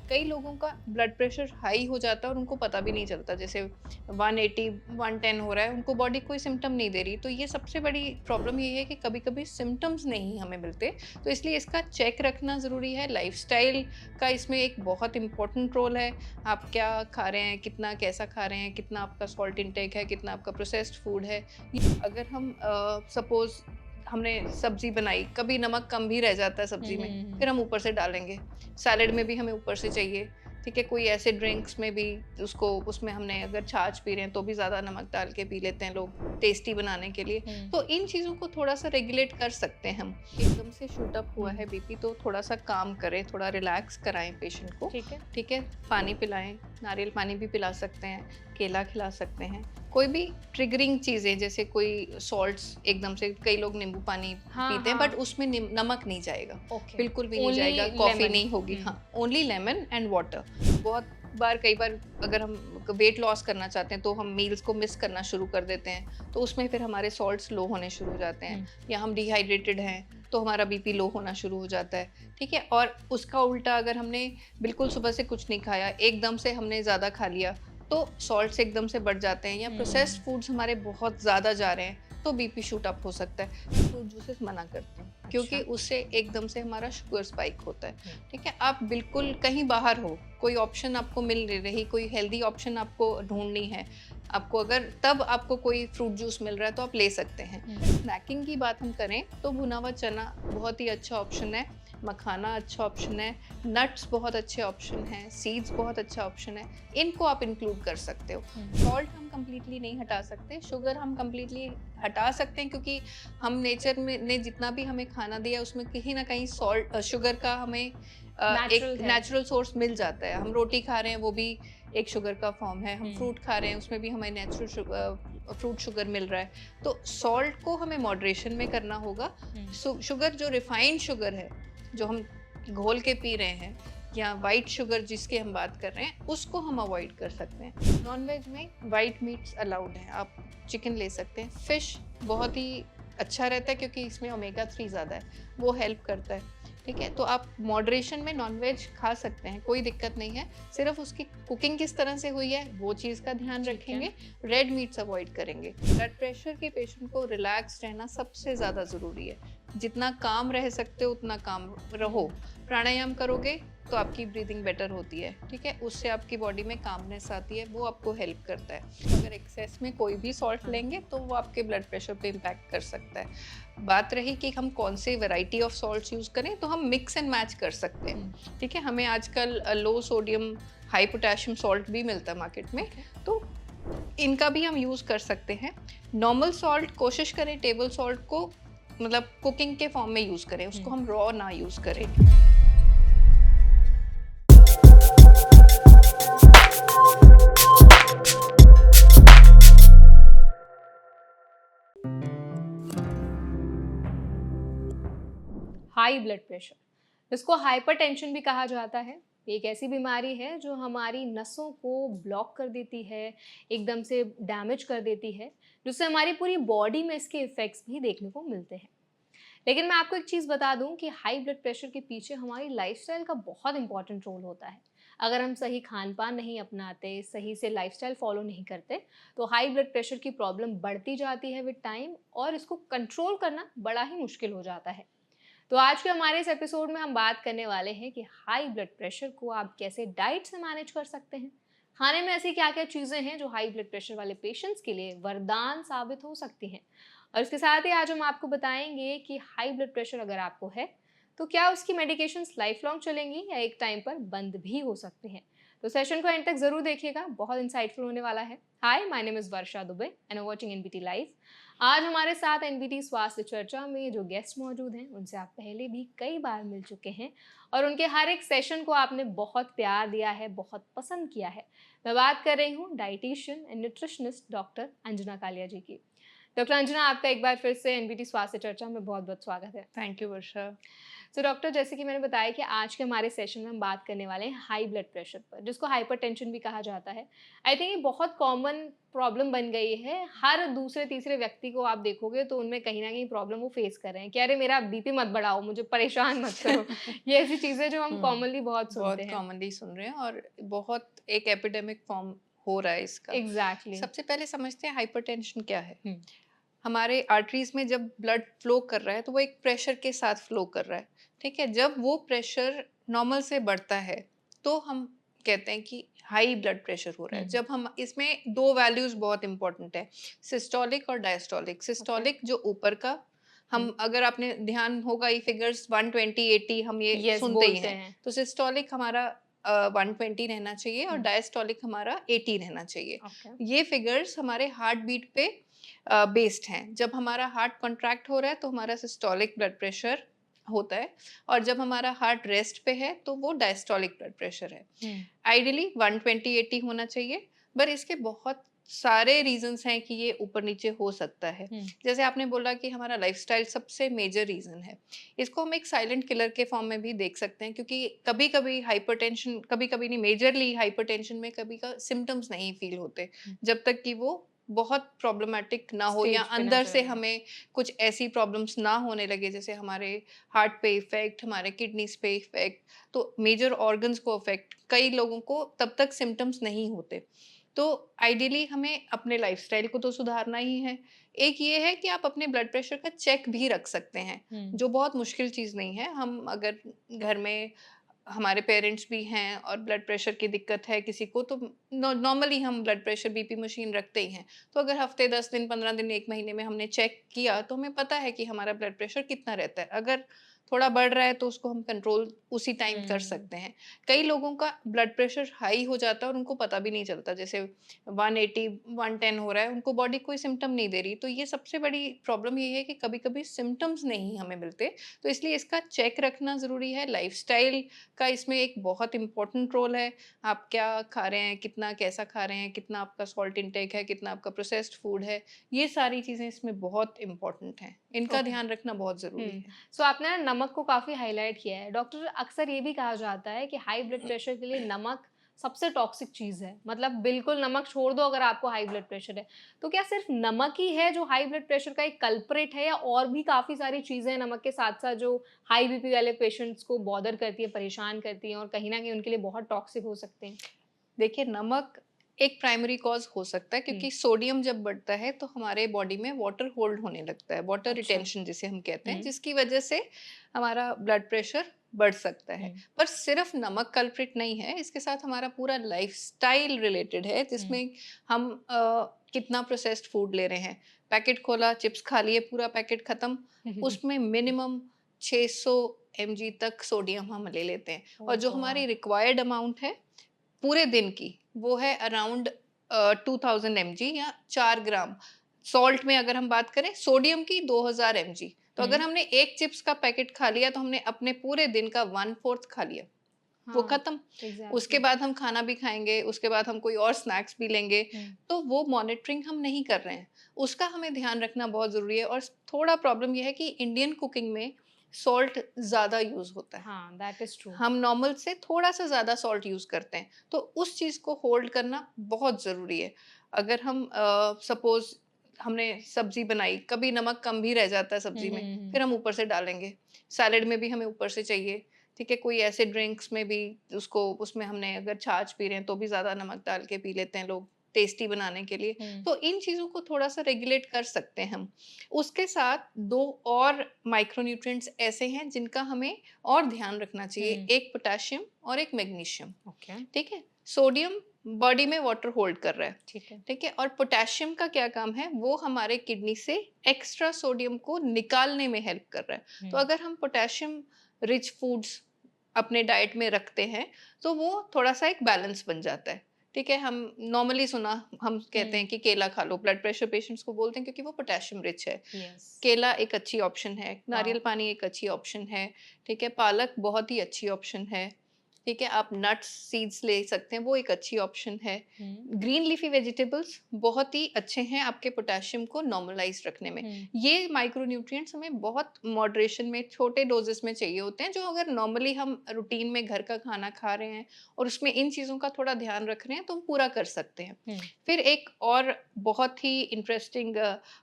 कई लोगों का ब्लड प्रेशर हाई हो जाता है और उनको पता भी नहीं चलता, जैसे 180 110 हो रहा है, उनको बॉडी कोई सिम्टम नहीं दे रही। तो ये सबसे बड़ी प्रॉब्लम ये है कि कभी-कभी सिम्टम्स नहीं हमें मिलते, तो इसलिए इसका चेक रखना ज़रूरी है। लाइफ़स्टाइल का इसमें एक बहुत इम्पोर्टेंट रोल है। आप क्या खा रहे हैं, कितना कैसा खा रहे हैं, कितना आपका सॉल्ट इंटेक है, कितना आपका प्रोसेस्ड फूड है। अगर हम सपोज़ हमने सब्ज़ी बनाई, कभी नमक कम भी रह जाता है हुँ, सब्ज़ी में, हुँ, हुँ। फिर हम ऊपर से डालेंगे। सैलेड में भी हमें ऊपर से चाहिए, ठीक है? कोई ऐसे ड्रिंक्स में भी उसको उसमें हमने अगर छाछ पी रहे हैं, तो भी ज़्यादा नमक डाल के पी लेते हैं लोग, टेस्टी बनाने के लिए। हुँ, तो इन चीज़ों को थोड़ा-सा रेगुलेट कर सकते हैं हम। एकदम से शूट अप हुआ हुँ। है बीपी, तो थोड़ा-सा काम करें, थोड़ा रिलैक्स कराएँ पेशेंट को, ठीक है। ठीक है? पानी पिलाएँ, नारियल पानी भी पिला सकते हैं, केला खिला सकते हैं। कोई भी ट्रिगरिंग चीज़ें, जैसे कोई सॉल्ट्स एकदम से, कई लोग नींबू पानी हाँ, पीते हैं, बट हाँ। उसमें नमक नहीं जाएगा, ओके। बिल्कुल भी नहीं ओनली जाएगा, कॉफ़ी लेमन। नहीं होगी, हुँ, हाँ, ओनली लेमन एंड वाटर। बहुत बार, कई बार अगर हम वेट लॉस करना चाहते हैं, तो हम मील्स को मिस करना शुरू कर देते हैं, तो उसमें फिर हमारे सॉल्ट्स लो होने शुरू हो जाते हैं, हुँ। या हम डिहाइड्रेटेड हैं, तो हमारा बीपी लो होना शुरू हो जाता है, ठीक है? और उसका उल्टा, अगर हमने बिल्कुल सुबह से कुछ नहीं खाया, एकदम से हमने ज़्यादा खा लिया, तो सॉल्ट्स एकदम से बढ़ जाते हैं, या प्रोसेस्ड हुँ। फूड्स हमारे बहुत ज़्यादा जा रहे हैं, तो बीपी शूट अप हो सकता है। फ्रूट जूसेस मना करते हैं, क्योंकि अच्छा। उससे एकदम से हमारा शुगर स्पाइक होता है, हुँ। ठीक है? आप बिल्कुल कहीं बाहर हो, कोई ऑप्शन आपको मिल नहीं रही, कोई हेल्दी ऑप्शन आपको ढूँढनी है, आपको अगर तब आपको कोई फ्रूट जूस मिल रहा है, तो आप ले सकते हैं। हुँ। स्नैकिंग की बात हम करें, तो भुना हुआ चना बहुत ही अच्छा ऑप्शन है, मखाना अच्छा ऑप्शन है, नट्स बहुत अच्छे ऑप्शन हैं, सीड्स बहुत अच्छा ऑप्शन है, इनको आप इंक्लूड कर सकते हो। हुँ। सॉल्ट हम कंप्लीटली नहीं हटा सकते, शुगर हम कंप्लीटली हटा सकते हैं, क्योंकि हम नेचर में ने जितना भी हमें खाना दिया, उसमें कहीं न कहीं शुगर का हमें एक नेचुरल है। नेचुरल सोर्स मिल जाता है। हम रोटी खा रहे हैं, वो भी एक शुगर का फॉर्म है, हम हुँ। फ्रूट खा रहे हैं, उसमें भी हमें फ्रूट शुगर मिल रहा है। तो सॉल्ट को हमें मॉडरेशन में करना होगा। हुँ। शुगर जो रिफाइंड शुगर है, जो हम घोल के पी रहे हैं, या व्हाइट शुगर जिसकी हम बात कर रहे हैं, उसको हम अवॉइड कर सकते हैं। नॉन-वेज में व्हाइट मीट्स अलाउड हैं, आप चिकन ले सकते हैं। फिश बहुत ही अच्छा रहता है, क्योंकि इसमें ओमेगा 3 ज़्यादा है, वो हेल्प करता है, ठीक है? तो आप मॉडरेशन में नॉन-वेज खा सकते हैं, कोई दिक्कत नहीं है। सिर्फ़ उसकी कुकिंग किस तरह से हुई है, वो चीज़ का ध्यान ठीक है। रखेंगे, रेड मीट्स अवॉइड करेंगे। ब्लड प्रेशर के पेशेंट को रिलैक्स रहना सबसे ज़्यादा ज़रूरी है। जितना काम रह सकते हो, उतना काम रहो। हुँ। प्राणायाम करोगे, तो आपकी ब्रीदिंग बेटर होती है, ठीक है? उससे आपकी बॉडी में कामनेस आती है, वो आपको हेल्प करता है। अगर एक्सेस में कोई भी सॉल्ट हाँ। लेंगे, तो वो आपके ब्लड प्रेशर पे इम्पैक्ट कर सकता है। बात रही कि हम कौन से वैरायटी ऑफ सॉल्ट्स यूज़ करें, तो हम मिक्स एंड मैच कर सकते हुँ। हैं, ठीक है? हमें आजकल लो सोडियम, हाई पोटेशियम सॉल्ट भी मिलता है मार्केट में, ओके। तो इनका भी हम यूज़ कर सकते हैं। नॉर्मल सॉल्ट कोशिश करें, टेबल सॉल्ट को मतलब कुकिंग के फॉर्म में यूज़ करें, उसको हुँ। हम रॉ ना यूज़ करें। ठीक है। हाई ब्लड प्रेशर, इसको हाइपरटेंशन भी कहा जाता है। एक ऐसी बीमारी है जो हमारी नसों को ब्लॉक कर देती है, एकदम से डैमेज कर देती है, जिससे हमारी पूरी बॉडी में इसके इफ़ेक्ट्स भी देखने को मिलते हैं। लेकिन मैं आपको एक चीज़ बता दूं कि हाई ब्लड प्रेशर के पीछे हमारी लाइफ़स्टाइल का बहुत इंपॉर्टेंट रोल होता है। अगर हम सही खान-पान नहीं अपनाते, सही से लाइफ़स्टाइल फ़ॉलो नहीं करते, तो हाई ब्लड प्रेशर की प्रॉब्लम बढ़ती जाती है विद टाइम और इसको कंट्रोल करना बड़ा ही मुश्किल हो जाता है। तो आज के हमारे इस एपिसोड में हम बात करने वाले हैं कि हाई ब्लड प्रेशर को आप कैसे डाइट से मैनेज कर सकते हैं। खाने में ऐसी क्या क्या चीज़ें हैं जो हाई ब्लड प्रेशर वाले पेशेंट्स के लिए वरदान साबित हो सकती हैं। और इसके साथ ही आज हम आपको बताएंगे कि हाई ब्लड प्रेशर अगर आपको है तो क्या उसकी मेडिकेशंस लाइफ लॉन्ग चलेंगी या एक टाइम पर बंद भी हो सकते हैं। तो सेशन को एंड तक जरूर देखिएगा, बहुत इंसाइटफुल होने वाला है। Hi, my name is Varsha Dubey and watching NBT live. आज हमारे साथ एनबीटी स्वास्थ्य चर्चा में जो गेस्ट मौजूद हैं उनसे आप पहले भी कई बार मिल चुके हैं और उनके हर एक सेशन को आपने बहुत प्यार दिया है, बहुत पसंद किया है। मैं बात कर रही हूँ dietitian and nutritionist doctor Anjana Kalia ji की। डॉक्टर अंजना, आपका एक बार फिर से एनबीटी स्वास्थ्य चर्चा में बहुत बहुत स्वागत है। Thank you Varsha. So doctor, जैसे कि मैंने बताया कि आज के हमारे सेशन में हम बात करने वाले हैं हाई ब्लड प्रेशर पर, जिसको हाइपरटेंशन भी कहा जाता है। आई थिंक ये बहुत कॉमन प्रॉब्लम बन गई है। हर दूसरे तीसरे व्यक्ति को आप देखोगे तो उनमें कहीं न कहीं प्रॉब्लम वो फेस कर रहे हैं कि अरे मेरा बीपी मत बढ़ाओ, मुझे परेशान मत करो। ये ऐसी चीज़ें जो हम हुँ, कॉमनली बहुत सुनते बहुत हैं। कॉमनली सुन रहे हैं और बहुत एक एपिडेमिक फॉर्म हो रहा है इसका। एग्ज़ैक्टली। सबसे पहले समझते हैं हाइपरटेंशन क्या है? हुँ, हमारे आर्टरीज़ में जब ब्लड फ्लो कर रहा है तो वो एक प्रेशर के साथ फ्लो कर रहा है, ठीक है? जब वो प्रेशर नॉर्मल से बढ़ता है, तो हम कहते हैं कि हाई ब्लड प्रेशर हो रहा है। हुँ, जब हम इसमें 2 वैल्यूज़ बहुत इम्पोर्टेंट है, सिस्टोलिक और डायस्टोलिक। ओके। सिस्टोलिक जो ऊपर का, हुँ, हम अगर आपने ध्यान होगा ये फिगर्स 120, 80 हम ये येस सुनते ही बोलते हैं। हैं। तो सिस्टोलिक हमारा 120 रहना चाहिए और हुँ, डायस्टोलिक हमारा 80 रहना चाहिए। ओके। ये फिगर्स हमारे हार्ट बीट पे बेस्ड हैं। जब हमारा हार्ट कॉन्ट्रैक्ट हो रहा है तो हमारा सिस्टोलिक ब्लड प्रेशर होता है और जब हमारा हार्ट रेस्ट पे है तो वो डायस्टोलिक ब्लड प्रेशर है। हुँ, आइडियली 120/80 होना चाहिए, पर इसके बहुत सारे रीज़न्स हैं कि ये ऊपर-नीचे हो सकता है। हुँ, जैसे आपने बोला कि हमारा लाइफ़स्टाइल सबसे मेजर रीज़न है। इसको हम एक साइलेंट किलर के फॉर्म में भी देख सकते हैं क्योंकि कभी-कभी हाइपरटेंशन, कभी-कभी नहीं, मेजरली हाइपरटेंशन में कभी का सिम्पटम्स नहीं फ़ील होते, हुँ। जब तक कि वो बहुत प्रॉब्लमैटिक ना हो या स्टेज पे ना अंदर से चले जाएँ। हमें कुछ ऐसी प्रॉब्लम्स ना होने लगे, जैसे हमारे हार्ट पे इफ़ेक्ट, हमारे किडनीज़ पे इफ़ेक्ट, तो मेजर ऑर्गन्स को अफेक्ट कई लोगों को तब तक सिम्पटम्स नहीं होते। तो आइडियली हमें अपने लाइफ़स्टाइल को तो सुधारना ही है। एक ये है कि आप अपने ब्लड प्रेशर का चेक भी रख सकते हैं, हुँ, जो बहुत मुश्किल चीज़ नहीं है। हम अगर घर में हमारे पेरेंट्स भी हैं और ब्लड प्रेशर की दिक्कत है किसी को, तो नॉर्मली हम ब्लड प्रेशर बीपी मशीन रखते ही हैं। तो अगर हफ्ते 10 दिन 15 दिन 1 महीने में हमने चेक किया तो हमें पता है कि हमारा ब्लड प्रेशर कितना रहता है। अगर थोड़ा बढ़ रहा है तो उसको हम कंट्रोल उसी टाइम कर हुँ। सकते हैं। कई लोगों का ब्लड प्रेशर हाई हो जाता है और उनको पता भी नहीं चलता, जैसे 180 110 हो रहा है, उनको बॉडी कोई सिम्पटम नहीं दे रही। तो ये सबसे बड़ी प्रॉब्लम ये है कि कभी-कभी सिम्पटम्स नहीं हमें मिलते, तो इसलिए इसका चेक रखना ज़रूरी है। लाइफ़स्टाइल का इसमें एक बहुत इम्पोर्टेंट रोल है। आप क्या खा रहे हैं, कितना कैसा खा रहे हैं, कितना आपका सॉल्ट इंटेक है, कितना आपका प्रोसेस्ड फूड है, ये सारी चीज़ें इसमें बहुत इम्पोर्टेंट हैं। इनका ओके। ध्यान रखना बहुत ज़रूरी हुँ। है। सो आपने ना नमक को काफ़ी हाइलाइट किया है। डॉक्टर, अक्सर ये भी कहा जाता है कि हाई ब्लड प्रेशर के लिए नमक सबसे टॉक्सिक चीज़ है। मतलब बिल्कुल नमक छोड़ दो अगर आपको हाई ब्लड प्रेशर है। तो क्या सिर्फ़ नमक ही है जो हाई ब्लड प्रेशर का एक कल्प्रिट है, या और भी काफ़ी सारी चीज़ें हैं नमक के साथ-साथ जो हाई बीपी वाले पेशेंट्स को बॉदर करती है, परेशान करती हैं और कहीं न कहीं उनके लिए बहुत टॉक्सिक हो सकते हैं? देखिए, नमक एक प्राइमरी कॉज़ हो सकता है हुँ। क्योंकि सोडियम जब बढ़ता है तो हमारे बॉडी में वाटर होल्ड होने लगता है, वाटर अच्छा। रिटेंशन जिसे हम कहते हैं, हुँ, जिसकी वजह से हमारा ब्लड प्रेशर बढ़ सकता है। हुँ, पर सिर्फ नमक कल्प्रिट नहीं है, इसके साथ हमारा पूरा लाइफ़स्टाइल रिलेटेड है, हुँ। जिसमें हम कितना प्रोसेस्ड फूड ले रहे हैं। पैकेट खोला, चिप्स खा लिए, पूरा पैकेट खत्म, उसमें मिनिमम 600 एमजी तक सोडियम हम ले लेते हैं और ओह जो हमारी गॉड! रिक्वायर्ड अमाउंट है पूरे दिन की, वो है अराउंड 2000 एमजी या 4 ग्राम। सॉल्ट में अगर हम बात करें, सोडियम की 2000 एमजी। तो हुँ, अगर हमने एक चिप्स का पैकेट खा लिया तो हमने अपने पूरे दिन का 1/4 खा लिया, वो हाँ, खत्म। उसके एग्ज़ैक्टली। बाद हम खाना भी खाएँगे, उसके बाद हम कोई और स्नैक्स भी लेंगे, हुँ, तो वो मॉनिटरिंग हम नहीं कर रहे हैं। उसका हमें ध्यान रखना बहुत ज़रूरी है और थोड़ा प्रॉब्लम ये है कि इंडियन कुकिंग में सॉल्ट ज़्यादा यूज़ होता है। हाँ, दैट इज़ ट्रू। हम नॉर्मल से थोड़ा-सा ज़्यादा सॉल्ट यूज़ करते हैं, तो उस चीज़ को होल्ड करना बहुत ज़रूरी है। अगर हम सपोज़ हमने सब्ज़ी बनाई, कभी नमक कम भी रह जाता है हुँ, सब्ज़ी में, हुँ, हुँ। फिर हम ऊपर से डालेंगे। सैलेड में भी हमें ऊपर से चाहिए, ठीक है? कोई ऐसे ड्रिंक्स में भी उसको, उसमें हमने अगर छाछ पी रहे हैं, तो भी ज़्यादा नमक डाल के पी लेते हैं लोग, टेस्टी बनाने के लिए। हुँ, तो इन चीज़ों को थोड़ा-सा रेगुलेट कर सकते हैं हम। उसके साथ 2 और माइक्रोन्यूट्रिएंट्स ऐसे हैं जिनका हमें और ध्यान रखना चाहिए, हुँ, एक पोटेशियम और एक मैग्नीशियम, ओके, ठीक है? सोडियम बॉडी में वाटर होल्ड कर रहा है, ठीक है। ठीक है? और पोटेशियम का क्या काम है? वो हमारे किडनी से एक्स्ट्रा सोडियम को निकालने में हेल्प कर रहा है। तो हुँ, अगर हम पोटेशियम रिच फूड्स अपने डाइट में रखते हैं, तो वो थोड़ा-सा एक बैलेंस बन जाता है, ठीक है? हम नॉर्मली सुना हम कहते हैं हुँ, कि केला खा लो, ब्लड प्रेशर पेशेंट्स को बोलते हैं क्योंकि वो पोटेशियम रिच है। येस, केला एक अच्छी ऑप्शन है, वाओ! नारियल पानी एक अच्छी ऑप्शन है, ठीक है? पालक बहुत ही अच्छी ऑप्शन है, ठीक है, आप नट्स, सीड्स ले सकते हैं, वो एक अच्छी ऑप्शन है। हुँ, ग्रीन लीफी वेजिटेबल्स बहुत ही अच्छे हैं आपके पोटेशियम को नॉर्मलाइज़ रखने में। हुँ, ये माइक्रोन्यूट्रिएंट्स हमें बहुत मॉडरेशन में, छोटे डोज़ेज़ में चाहिए होते हैं, जो अगर नॉर्मली हम रूटीन में घर का खाना खा रहे हैं और उसमें इन चीज़ों का थोड़ा ध्यान रख रहे हैं, तो हम पूरा कर सकते हैं। हुँ, फिर एक और बहुत ही इंटरेस्टिंग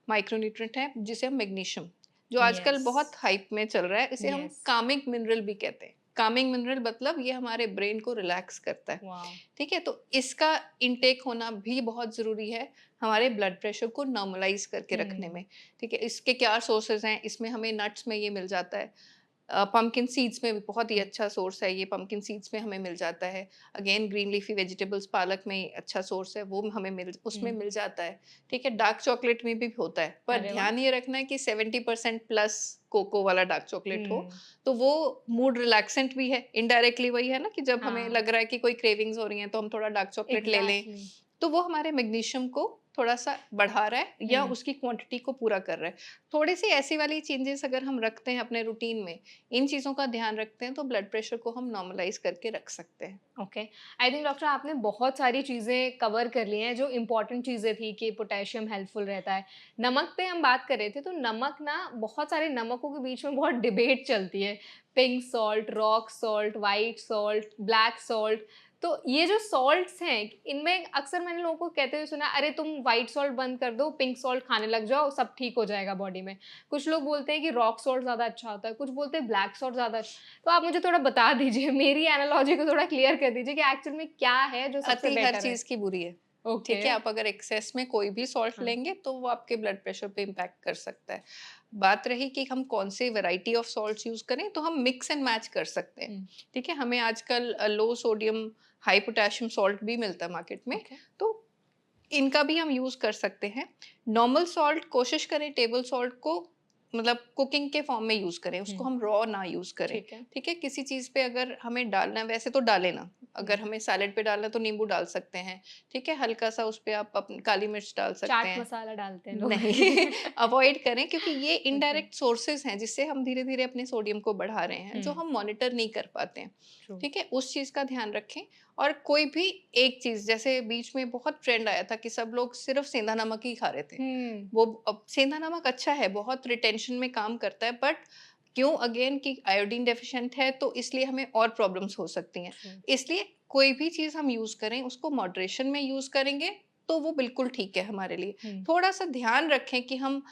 माइक्रोन्यूट्रिएंट है, जिसे हम मैग्नीशियम, जो आजकल यस, बहुत हाइप में चल रहा है, इसे हम यस, कामिंग मिनरल भी कहते हैं। कामिंग मिनरल मतलब ये हमारे ब्रेन को रिलैक्स करता है, वॉव! ठीक है? तो इसका इनटेक होना भी बहुत ज़रूरी है, हमारे ब्लड प्रेशर को नॉर्मलाइज़ करके रखने हुँ, में, ठीक है? इसके क्या सोर्सेज़ हैं, इसमें हमें नट्स में ये मिल जाता है। पम्पकिन सीड्स में भी बहुत ही हुँ, अच्छा सोर्स है ये, पम्पकिन सीड्स में हमें मिल जाता है। अगेन ग्रीन लीफी वेजिटेबल्स, पालक में अच्छा सोर्स है, वो हमें उसमें हुँ, मिल जाता है, ठीक है? डार्क चॉकलेट में भी होता है, पर अरे वाह! ध्यान ये रखना है कि 70% प्लस कोको वाला डार्क चॉकलेट हो, हुँ, तो वो मूड रिलैक्सेंट भी है। इनडायरेक्टली वही है ना कि जब हमें हाँ, लग रहा है कि कोई क्रेविंग्स हो रही हैं, तो हम थोड़ा डार्क चॉकलेट ले लें, एग्ज़ैक्टली, तो वो हमारे मैग्नीशियम को थोड़ा-सा बढ़ा रहा है या हुँ, उसकी क्वांटिटी को पूरा कर रहा है। थोड़ी-सी ऐसी वाली चेंजेस अगर हम रखते हैं अपने रूटीन में, इन चीज़ों का ध्यान रखते हैं, तो ब्लड प्रेशर को हम नॉर्मलाइज़ करके रख सकते हैं। ओके। आई थिंक डॉक्टर आपने बहुत सारी चीज़ें कवर कर ली हैं, जो इम्पोर्टेंट चीज़ें थी कि पोटेशियम हेल्पफुल रहता है। नमक पे हम बात कर रहे थे, तो नमक ना बहुत सारे नमकों के बीच में बहुत डिबेट चलती है। Pink salt, rock salt, white salt, black salt. तो ये जो सॉल्ट्स हैं, इनमें अक्सर मैंने लोगों को कहते हुए सुना, "अरे तुम व्हाइट सॉल्ट बंद कर दो, पिंक सॉल्ट खाने लग जाओ, सब ठीक हो जाएगा बॉडी में।" कुछ लोग बोलते हैं कि रॉक सॉल्ट ज़्यादा अच्छा होता है, कुछ बोलते हैं ब्लैक सॉल्ट ज़्यादा अच्छा। तो आप मुझे थोड़ा बता दीजिए, मेरी एनालॉजी को थोड़ा क्लियर कर दीजिए कि एक्चुअल में क्या है जो सबसे अति हर बेटर है? चीज़ की बुरी है, ठीक ओके, है? आप अगर एक्सेस में कोई भी सॉल्ट हाँ। लेंगे, तो वो आपके ब्लड प्रेशर पे इम्पैक्ट कर सकता है। बात रही कि हम कौन-सी वैरायटी ऑफ सॉल्ट्स यूज़ करें, तो हम मिक्स एंड मैच कर सकते हैं, हुँ, ठीक है? हमें आजकल लो सोडियम, हाई पोटेशियम सॉल्ट भी मिलता है मार्केट में, ओके। तो इनका भी हम यूज़ कर सकते हैं। नॉर्मल सॉल्ट कोशिश करें टेबल सॉल्ट को मतलब कुकिंग के फॉर्म में यूज़ करें, उसको हुँ, हम रॉ ना यूज़ करें, ठीक है। ठीक है? किसी चीज़ पे अगर हमें डालना है वैसे तो डालें ना, हुँ, अगर हमें सैलेड पे डालना है तो नींबू डाल सकते हैं, ठीक है? हल्का-सा उस पे आप काली मिर्च डाल सकते चाट हैं। मसाला डालते हैं लोग। नहीं, अवॉइड करें क्योंकि ये ओके, इनडायरेक्ट सोर्सेज़ हैं जिससे हम धीरे-धीरे अपने सोडियम को बढ़ा रहे हैं, जो हुँ, हम मॉनिटर नहीं कर पाते हैं, ट्रू। ठीक है? उस चीज़ का ध्यान रखें और कोई भी एक चीज़ जैसे बीच में बहुत ट्रेंड आया था कि सब लोग सिर्फ़ सेंधा नमक ही खा रहे थे। हुँ, वो अब सेंधा नमक अच्छा है, बहुत रिटेंशन में काम करता है बट क्यों अगेन कि आयोडीन डेफ़िशिएंट है तो इसलिए हमें और प्रॉब्लम्स हो सकती हैं। ट्रू। इसलिए कोई भी चीज़ हम यूज़ करें उसको मॉडरेशन में यूज़ करेंगे, तो वो बिल्कुल ठीक है हमारे लिए। हुँ, थोड़ा-सा ध्यान रखें कि हम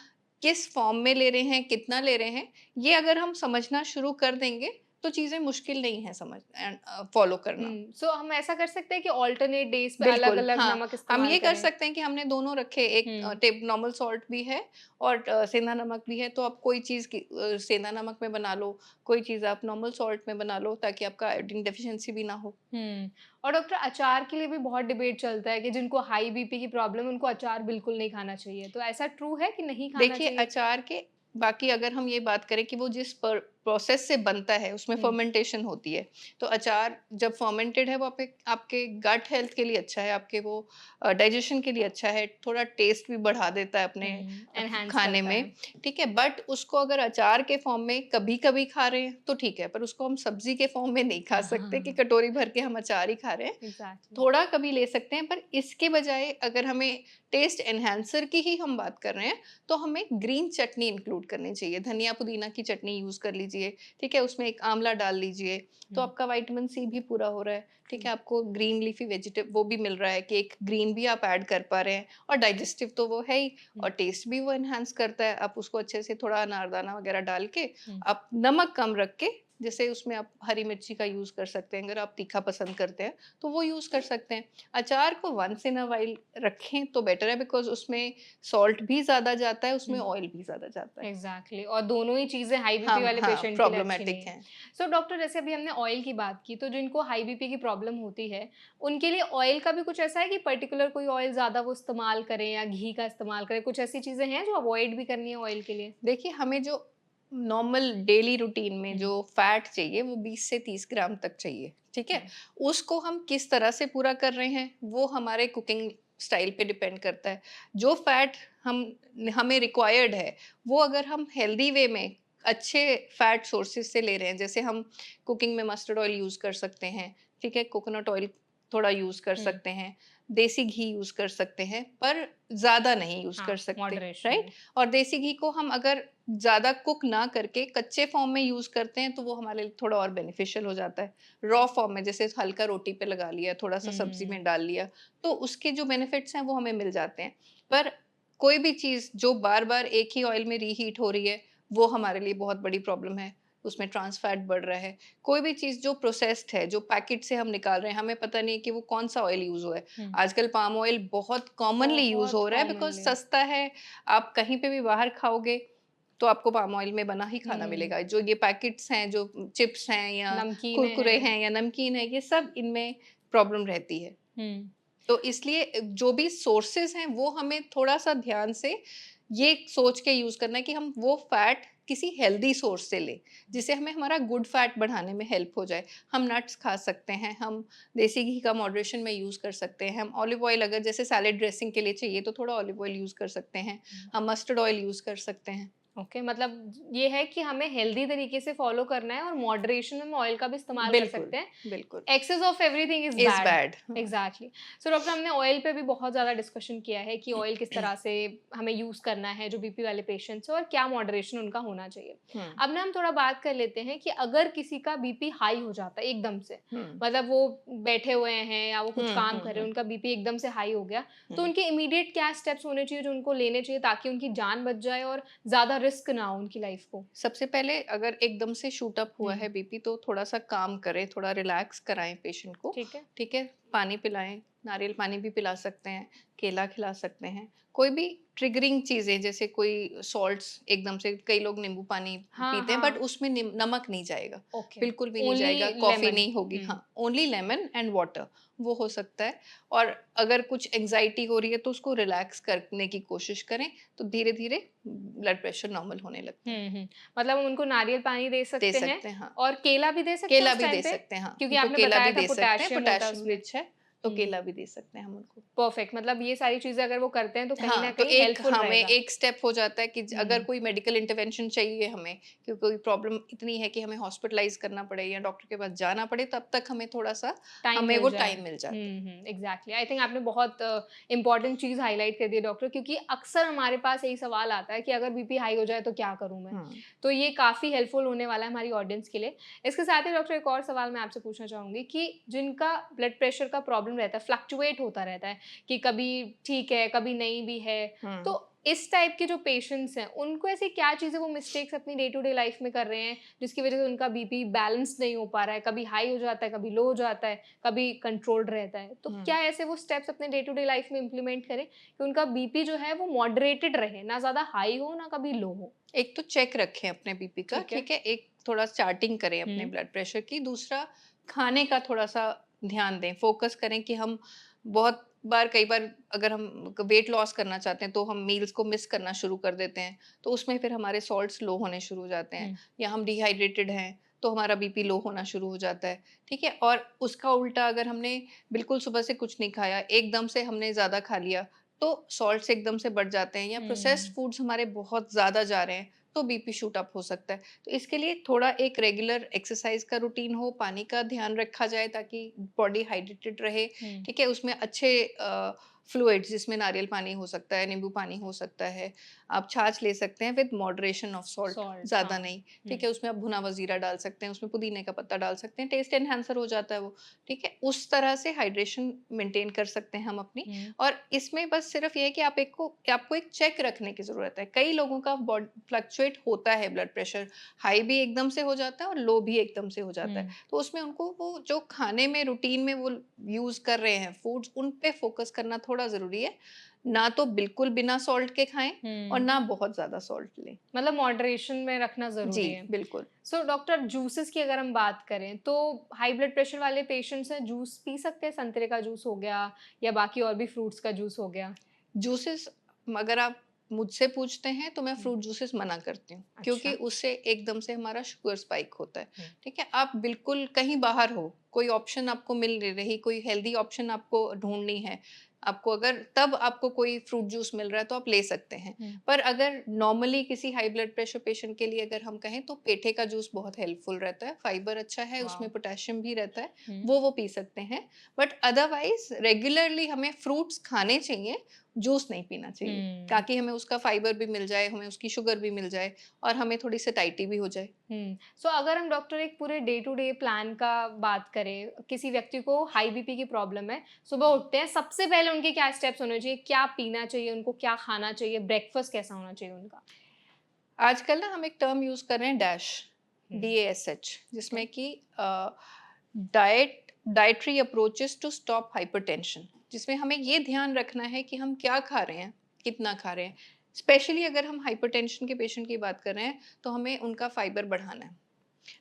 किस फ़ॉर्म में ले रहे हैं, कितना ले रहे हैं, ये अगर हम समझना शुरू कर देंगे, तो चीज़ें मुश्किल नहीं है फ़ॉलो करना। हुँ, सो हम ऐसा कर सकते हैं कि अल्टरनेट डेज़ पे बिल्कुल, अलग-अलग हाँ। नमक हम इस्तेमाल ये कर करें? सकते हैं कि हमने दोनों रखे, एक हुँ, टेब नॉर्मल सॉल्ट भी है और सेंधा नमक भी है, तो आप कोई चीज़ सेंधा नमक में बना लो, कोई चीज़ आप नॉर्मल सॉल्ट में बना लो, ताकि आपका आयोडीन डेफ़िशिएंसी भी ना हो। हुँ। और डॉक्टर अचार के लिए भी बहुत डिबेट चलता है कि जिनको हाई बीपी की प्रॉब्लम है, उनको अचार बिल्कुल नहीं खाना चाहिए। तो ऐसा ट्रू है कि नहीं खाना देखिए, चाहिए? अचार के बाकी अगर हम ये बात करें कि वो जिस प्रोसेस से बनता है, उसमें हुँ, फर्मेंटेशन होती है। तो अचार जब फर्मेंटेड है, वो आपके गट हेल्थ के लिए अच्छा है, आपके वो डाइजेशन के लिए अच्छा है, थोड़ा टेस्ट भी बढ़ा देता है अपने हुँ, एनहांस खाने करता में, है। ठीक है? बट उसको अगर अचार के फॉर्म में कभी-कभी खा रहे हैं, तो ठीक है, पर उसको हम सब्ज़ी के फॉर्म में नहीं खा सकते कि कटोरी भर के हम अचार ही खा रहे हैं। एग्ज़ैक्टली। थोड़ा कभी ले सकते हैं, पर इसके बजाय अगर हमें टेस्ट एनहांसर की ही हम बात कर रहे हैं, तो हमें ग्रीन चटनी इंक्लूड करनी चाहिए। धनिया पुदीना की चटनी यूज़ कर लीजिए, ठीक है? उसमें एक आंवला डाल लीजिए, तो हुँ, आपका विटामिन सी भी पूरा हो रहा है, ट्रू। ठीक है? आपको ग्रीन लीफी वो भी मिल रहा है कि एक ग्रीन भी आप ऐड कर पा रहे हैं और डाइजेस्टिव तो वो है ही हुँ, और टेस्ट भी वो एनहांस करता है। आप उसको अच्छे से थोड़ा अनारदाना वगैरह डाल के, हुँ। आप नमक कम रख के, जैसे उसमें आप हरी मिर्ची का यूज़ कर सकते हैं, अगर आप तीखा पसंद करते हैं, तो वो यूज़ कर सकते हैं। अचार को वन्स इन अ व्हाइल रखें तो बेटर है बिकॉज़ उसमें सॉल्ट भी ज़्यादा जाता है, उसमें हुँ, ऑयल भी ज़्यादा जाता है। एग्ज़ैक्टली और दोनों ही चीज़ें हाई बीपी हम वाले हाँ, पेशेंट के लिए अच्छी नहीं प्रॉब्लमैटिक है। हैं। सो डॉक्टर जैसे अभी हमने ऑयल की बात की, तो जिनको हाई बीपी की प्रॉब्लम होती है, उनके लिए ऑयल का भी कुछ ऐसा है कि पर्टिकुलर कोई ऑयल ज़्यादा वो इस्तेमाल करें या घी का इस्तेमाल करें? कुछ ऐसी चीज़ें हैं जो अवॉइड भी करनी है ऑयल के लिए? देखिए, हमें जो नॉर्मल डेली रूटीन में हुँ, जो फैट चाहिए, वो 20 से 30 ग्राम तक चाहिए, ठीक है? हुँ, उसको हम किस तरह से पूरा कर रहे हैं, वो हमारे कुकिंग स्टाइल पे डिपेंड करता है। जो फैट हमें रिक्वायर्ड है, वो अगर हम हेल्दी वे में अच्छे फैट सोर्सेज से ले रहे हैं, जैसे हम कुकिंग में मस्टर्ड ऑयल यूज़ कर सकते हैं, ठीक है, कोकोनट ऑयल थोड़ा यूज़ कर हुँ। सकते हैं, देसी घी यूज़ कर सकते हैं, पर ज़्यादा नहीं यूज़ कर हाँ, सकते, मॉडरेशन राइट? में। और देसी घी को हम अगर ज़्यादा कुक ना करके कच्चे फॉर्म में यूज़ करते हैं, तो वो हमारे लिए थोड़ा और बेनिफिशियल हो जाता है। रॉ फॉर्म में जैसे हल्का रोटी पे लगा लिया, थोड़ा-सा सब्ज़ी हुँ। में डाल लिया, तो उसके जो बेनिफिट्स हैं, वो हमें मिल जाते हैं। पर कोई भी चीज़ जो बार-बार एक ही ऑयल में रीहीट हो रही है, वो हमारे लिए बहुत बड़ी प्रॉब्लम है। उसमें ट्रांस फैट बढ़ रहा है। कोई भी चीज़ जो प्रोसेस्ड है, जो पैकेट से हम निकाल रहे हैं, हमें पता नहीं है कि वो कौन-सा ऑयल यूज़ हुआ है। हुँ। आजकल पाम ऑयल बहुत कॉमनली यूज़ बहुत हो रहा है बिकॉज़ कॉमनली। सस्ता है। आप कहीं पे भी बाहर खाओगे, तो आपको पाम ऑयल में बना ही खाना हुँ। मिलेगा। जो ये पैकेट्स हैं, जो चिप्स हैं या नमकीनें कुरकुरे हैं। हैं या नमकीन है, ये सब इनमें प्रॉब्लम रहती है। हुँ। तो इसलिए जो भी सोर्सेज़ हैं, वो हमें थोड़ा-सा ध्यान से ये सोच के यूज़ करना है कि हम वो फैट किसी हेल्दी सोर्स से लें, जिससे हमें हमारा गुड फैट बढ़ाने में हेल्प हो जाए। हम नट्स खा सकते हैं, हम देसी घी का मॉडरेशन में यूज़ कर सकते हैं, हम ऑलिव ऑयल अगर जैसे सैलेड ड्रेसिंग के लिए चाहिए, तो थोड़ा ऑलिव ऑयल यूज़ कर सकते हैं, हम मस्टर्ड ऑयल यूज़ कर सकते हैं। ओके, मतलब ये है कि हमें हेल्दी तरीके से फॉलो करना है और मॉडरेशन में हम ऑयल का भी इस्तेमाल कर बिल्कुल, सकते हैं। बिल्कुल। Excess of everything is is bad. Bad हाँ। एग्ज़ैक्टली। सो डॉक्टर, हमने ऑयल पे भी बहुत ज़्यादा डिस्कशन किया है कि ऑयल किस तरह से हमें यूज़ करना है जो बीपी वाले पेशेंट्स हैं और क्या मॉडरेशन उनका होना चाहिए। हुँ, अब ना हम थोड़ा बात कर लेते हैं कि अगर किसी का बीपी हाई हो जाता है एकदम से, हुँ, मतलब वो बैठे हुए हैं या वो कुछ हुँ, काम हुँ, कर रहे हैं, हुँ, उनका बीपी एकदम से हाई हो गया, तो हुँ। उनके इमीडिएट क्या स्टेप्स होने चाहिए जो उनको लेने चाहिए ताकि उनकी जान बच जाए और ज़्यादा रिस्क ना हो उनकी लाइफ को? सबसे पहले अगर एकदम से शूट अप हुआ हुँ। है बीपी, तो थोड़ा-सा काम करें, थोड़ा रिलैक्स कराएँ पेशेंट को, ठीक है। ठीक है? पानी पिलाएँ, नारियल पानी भी पिला सकते हैं, केला खिला सकते हैं। कोई भी ट्रिगरिंग चीज़ें जैसे कोई सॉल्ट्स एकदम से कई लोग नींबू पानी हाँ, पीते हैं बट हाँ। उसमें नमक नहीं जाएगा, ओके। बिल्कुल भी नहीं ओनली जाएगा, कॉफ़ी लेमन। नहीं होगी हुँ। हाँ, ओनली लेमन एंड वाटर वो हो सकता है। और अगर कुछ एंग्ज़ायटी हो रही है तो उसको रिलैक्स करने की कोशिश करें, तो धीरे-धीरे ब्लड प्रेशर नॉर्मल होने लगता है। हुँ, हुँ। मतलब हम उनको नारियल पानी दे दे सकते हैं सकते हैं, हाँ। और केला भी दे सकते हैं केला उस भी टाइम दे पे? सकते हैं, हाँ। क्योंकि उनको आपने केला बताया भी था दे सकते हैं, पोटेशियम होता है पोटेशियम उसमें। रिच है, तो हुँ। केला भी दे सकते हैं हम उनको। परफेक्ट, मतलब ये सारी चीज़ें अगर वो करते हैं तो कहीं न हाँ, तो कहीं एक हेल्पफुल हमें रहेगा। एक स्टेप हो जाता है कि अगर हुँ। कोई मेडिकल इंटरवेंशन चाहिए हमें, कि कोई प्रॉब्लम इतनी है कि हमें हॉस्पिटलाइज़ करना पड़े या डॉक्टर के पास जाना पड़े, तब तक हमें थोड़ा-सा टाइम हमें मिल वो जाए। टाइम मिल जाता है। एग्ज़ैक्टली। आई थिंक आपने बहुत इम्पोर्टेंट चीज़ हाइलाइट कर दी है डॉक्टर, क्योंकि अक्सर हमारे पास यही सवाल आता है कि अगर बीपी हाई हो जाए तो क्या करूँ मैं? हुँ। तो ये काफ़ी हेल्पफुल होने वाला है हमारी ऑडियंस के लिए। इसके साथ ही डॉक्टर एक और सवाल मैं आपसे पूछना चाहूँगी कि जिनका ब्लड प्रेशर का प्रॉब्लम रहता है, फ्लक्चुएट होता रहता है कि कभी ठीक है, कभी नहीं भी है, हुँ। तो इस टाइप के जो पेशेंट्स हैं, उनको ऐसी क्या चीज़ें वो मिस्टेक्स अपनी डे टू डे लाइफ़ में कर रहे हैं, जिसकी वज़ह से उनका बीपी बैलेंस नहीं हो पा रहा है, कभी हाई हो जाता है, कभी लो हो जाता है, कभी कंट्रोल्ड रहता है। तो हुँ। क्या ऐसे वो स्टेप्स अपने डे टू डे लाइफ़ में इम्प्लीमेंट करें कि उनका बीपी जो है वो मॉडरेटेड रहे, ना ज़्यादा हाई हो, ना कभी लो हो? एक तो चेक रखें अपने बीपी का, ठीक है। ठीक है? एक थोड़ा चार्टिंग करें अपने हुँ। ब्लड प्रेशर की। दूसरा, खाने का थोड़ा-सा ध्यान दें, फ़ोकस करें कि हम बहुत बार कई बार अगर हम वेट लॉस करना चाहते हैं, तो हम मील्स को मिस करना शुरू कर देते हैं। तो उसमें फिर हमारे सॉल्ट्स लो होने शुरू हो जाते हैं हुँ। या हम डिहाइड्रेटेड हैं, तो हमारा बीपी लो होना शुरू हो जाता है, ठीक है? और उसका उल्टा अगर हमने बिल्कुल सुबह से कुछ नहीं खाया, एकदम से हमने ज़्यादा खा लिया, तो सॉल्ट्स एकदम से बढ़ जाते हैं या प्रोसेस्ड हुँ। फूड्स हमारे बहुत ज़्यादा जा रहे हैं, तो बीपी शूट अप हो सकता है। तो इसके लिए थोड़ा एक रेगुलर एक्सरसाइज़ का रूटीन हो, पानी का ध्यान रखा जाए ताकि बॉडी हाइड्रेटेड रहे, हुँ। ठीक है? उसमें अच्छे फ्लूइड्स जिसमें नारियल पानी हो सकता है, नींबू पानी हो सकता है, आप छाछ ले सकते हैं with moderation of salt, salt, ज़्यादा हाँ। नहीं, ठीक हुँ। है? उसमें आप भुना हुआ ज़ीरा डाल सकते हैं, उसमें पुदीने का पत्ता डाल सकते हैं, टेस्ट एनहांसर हो जाता है वो, ठीक है? उस तरह से हाइड्रेशन मेंटेन कर सकते हैं हम अपनी। हुँ। और इसमें बस सिर्फ ये है कि आपको एक चेक रखने की ज़रूरत है। कई लोगों का बॉड फ्लक्चुएट होता है ब्लड प्रेशर, हाई भी एकदम से हो जाता है और लो भी एकदम से हो जाता है। हुँ। तो उसमें उनको वो जो खाने में रूटीन में वो यूज़ कर रहे हैं फूड्स, उन पे फ़ोकस करना थोड़ा ज़रूरी है। ना तो बिल्कुल बिना सॉल्ट के खाएँ और हुँ। ना बहुत ज़्यादा सॉल्ट लें। मतलब मॉडरेशन में रखना जी, ज़रूरी है। बिल्कुल। सो डॉक्टर, जूसेस की अगर हम बात करें तो हाई ब्लड प्रेशर वाले पेशेंट्स हैं, जूस पी सकते हैं? संतरे का जूस हो गया या बाकी और भी फ्रूट्स का जूस हो गया? जूसेस अगर आप मुझसे पूछते हैं तो मैं हुँ। फ्रूट जूसेस मना करती हूँ क्योंकि अच्छा। उससे एकदम से हमारा शुगर स्पाइक होता है। हुँ। ठीक है? आप बिल्कुल कहीं बाहर हो, कोई ऑप्शन आपको मिल नहीं रही, कोई हेल्दी ऑप्शन आपको ढूँढनी है, आपको अगर तब आपको कोई फ्रूट जूस मिल रहा है तो आप ले सकते हैं। पर अगर नॉर्मली किसी हाई ब्लड प्रेशर पेशेंट के लिए अगर हम कहें तो पेठे का जूस बहुत हेल्पफुल रहता है, फाइबर अच्छा है, उसमें वाह! पोटेशियम भी रहता है, हुँ। वो पी सकते हैं। बट अदरवाइज रेगुलरली हमें फ्रूट्स खाने चाहिए, जूस नहीं पीना चाहिए, हुँ। ताकि हमें उसका फाइबर भी मिल जाए, हमें उसकी शुगर भी मिल जाए और हमें थोड़ी सैटिस्फैक्टी भी हो जाए। सो अगर हम डॉक्टर एक पूरे डे टू डे प्लान का बात करें, किसी व्यक्ति को हाई बीपी की प्रॉब्लम है, सुबह उठते हैं, सबसे पहले उनके क्या स्टेप्स होने चाहिए? क्या पीना चाहिए उनको? क्या खाना चाहिए? ब्रेकफ़ास्ट कैसा होना चाहिए उनका? आजकल ना हम एक टर्म यूज कर रहे हैं डैश, हुँ, DASH, ओके। जिसमें कि dietary approaches to stop hypertension, जिसमें हमें ये ध्यान रखना है कि हम क्या खा रहे हैं, कितना खा रहे हैं। स्पेशली अगर हम हाइपरटेंशन के पेशेंट की बात कर रहे हैं तो हमें उनका फाइबर बढ़ाना है,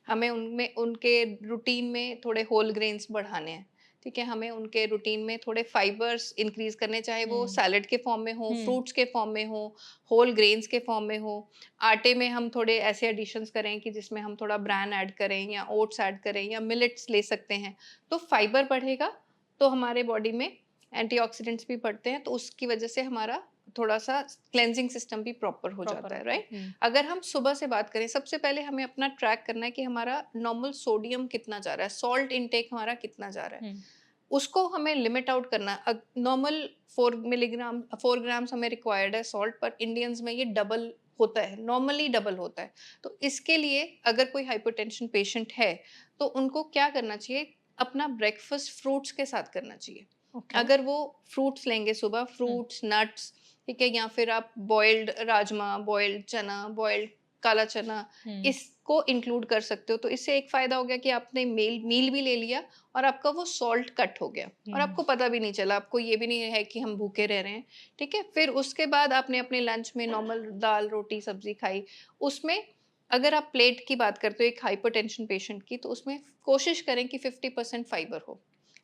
हमें उनमें उनके रूटीन में थोड़े होल ग्रेन्स बढ़ाने हैं, ठीक है? हमें उनके रूटीन में थोड़े फाइबर्स इंक्रीज़ करने, चाहे वो हुँ, सैलेड के फॉर्म में हो, हुँ, फ्रूट्स के फॉर्म में हो, होल ग्रेन्स के फॉर्म में हो। आटे में हम थोड़े ऐसे एडिशंस करें कि जिसमें हम थोड़ा ब्रैन ऐड करें या ओट्स ऐड करें या मिलेट्स ले सकते हैं। तो फाइबर बढ़ेगा, तो हमारे बॉडी में एंटीऑक्सीडेंट्स भी बढ़ते हैं, तो उसकी वजह से हमारा थोड़ा-सा क्लेंजिंग सिस्टम भी प्रॉपर हो प्रॉपर जाता है, होता है। राइट? अगर हम सुबह से बात करें, सबसे पहले हमें अपना ट्रैक करना है कि हमारा नॉर्मल सोडियम कितना जा रहा है, सॉल्ट इनटेक हमारा कितना जा रहा है। हुँ, उसको हमें लिमिट आउट करना है। नॉर्मल 4 मिलीग्राम 4 ग्राम्स हमें रिक्वायर्ड है सॉल्ट, पर इंडियंस में ये डबल होता है, नॉर्मली डबल होता है। तो इसके लिए अगर कोई हाइपरटेंशन पेशेंट है, तो उनको क्या करना चाहिए? अपना ब्रेकफ़ास्ट फ्रूट्स के साथ करना चाहिए। ओके। अगर वो फ्रूट्स लेंगे सुबह, हुँ, फ्रूट्स, नट्स, ठीक है? या फिर आप बॉइल्ड राजमा, बॉइल्ड चना, बॉइल्ड काला चना, हुँ, इसको इंक्लूड कर सकते हो। तो इससे एक फ़ायदा हो गया कि आपने मील भी ले लिया और आपका वो सॉल्ट कट हो गया और हुँ, आपको पता भी नहीं चला, आपको ये भी नहीं है कि हम भूखे रह रहे हैं, ठीक है? फिर उसके बाद आपने अपने लंच में नॉर्मल दाल, रोटी, सब्ज़ी खाई। उसमें अगर आप प्लेट की बात करते हो एक हाइपरटेंशन पेशेंट की, तो उसमें कोशिश करें कि 50% फाइबर हो,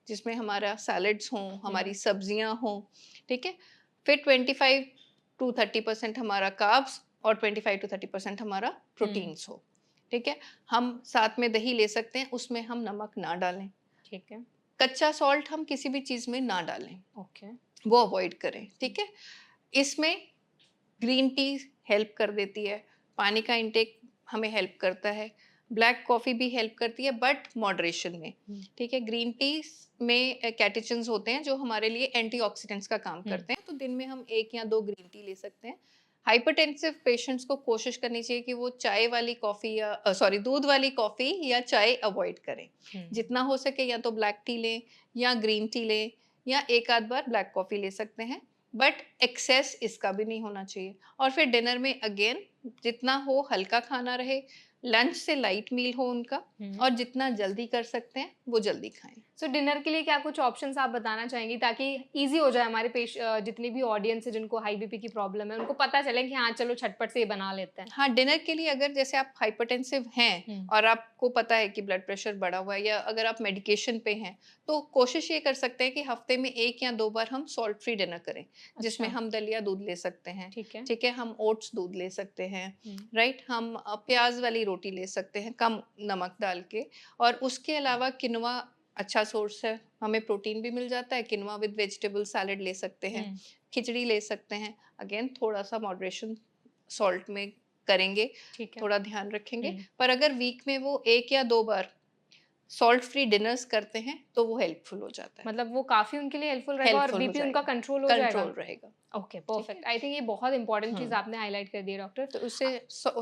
जिसमें हमारा सैलेड्स हों, हुँ, हमारी सब्जियाँ हों, ठीक है? फिर 25 टू 30% हमारा कार्ब्स और 25 टू 30% हमारा हुँ, प्रोटीन्स हो, ठीक है? हम साथ में दही ले सकते हैं, उसमें हम नमक ना डालें। ठीक है, कच्चा सॉल्ट हम किसी भी चीज़ में ना डालें, ओके। वो अवॉइड करें, हुँ, ठीक है? इसमें ग्रीन टी हेल्प कर देती है, पानी का इंटेक हमें हेल्प करता है, ब्लैक कॉफ़ी भी हेल्प करती है बट मॉडरेशन में, हुँ, ठीक है? ग्रीन टी में कैटेचिन्स होते हैं जो हमारे लिए एंटीऑक्सीडेंट्स का काम हुँ, करते हैं, तो दिन में हम 1 या 2 ग्रीन टी ले सकते हैं। हाइपरटेंसिव पेशेंट्स को कोशिश करनी चाहिए कि वो चाय वाली कॉफ़ी या सॉरी दूध वाली कॉफ़ी या चाय अवॉइड करें। हुँ, जितना हो सके या तो ब्लैक टी लें या ग्रीन टी लें या एक आध बार ब्लैक कॉफ़ी ले सकते हैं, बट एक्सेस इसका भी नहीं होना चाहिए। और फिर डिनर में अगेन जितना हो हल्का खाना रहे, लंच से लाइट मील हो उनका, हुँ। और जितना जल्दी कर सकते हैं वो जल्दी खाएँ। सो डिनर के लिए क्या कुछ ऑप्शंस आप बताना चाहेंगी ताकि ईज़ी हो जाए हमारे जितनी भी ऑडियंस है जिनको हाई बीपी की प्रॉब्लम है, उनको पता चले कि हाँ, चलो झटपट से ये बना लेते हैं? हाँ, डिनर के लिए अगर जैसे आप हाइपरटेंसिव हैं हुँ, और आपको पता है कि ब्लड प्रेशर बढ़ा हुआ है या अगर आप मेडिकेशन पे हैं, तो कोशिश ये कर सकते हैं कि हफ्ते में 1 या 2 बार हम सॉल्ट फ्री डिनर करें, जिसमें अच्छा, हम दलिया दूध ले सकते हैं, ठीक है। ठीक है? हम ओट्स दूध ले सकते हैं, हुँ, राइट? हम प्याज़ वाली रोटी ले सकते हैं, कम नमक डाल के, और उसके अलावा किनवा अच्छा सोर्स है, हमें प्रोटीन भी मिल जाता है, किनवा विद वेजिटेबल सैलेड ले सकते हैं, हुँ, खिचड़ी ले सकते हैं, अगेन थोड़ा-सा मॉडरेशन सॉल्ट में करेंगे, ठीक है। थोड़ा ध्यान रखेंगे। हुँ, पर अगर वीक में वो 1 या 2 बार सॉल्ट फ्री डिनर्स करते हैं, तो वो हेल्पफुल हो जाता है। मतलब वो काफ़ी उनके लिए हेल्पफुल रहेगा और हेल्पफुल हो बीपी उनका जाएगा, कंट्रोल हो जाएगा? कंट्रोल रहेगा, ओके, ठीक है? परफेक्ट। आई थिंक ये बहुत इंपॉर्टेंट चीज़ हुँ। आपने हाइलाइट कर दी है डॉक्टर। तो उससे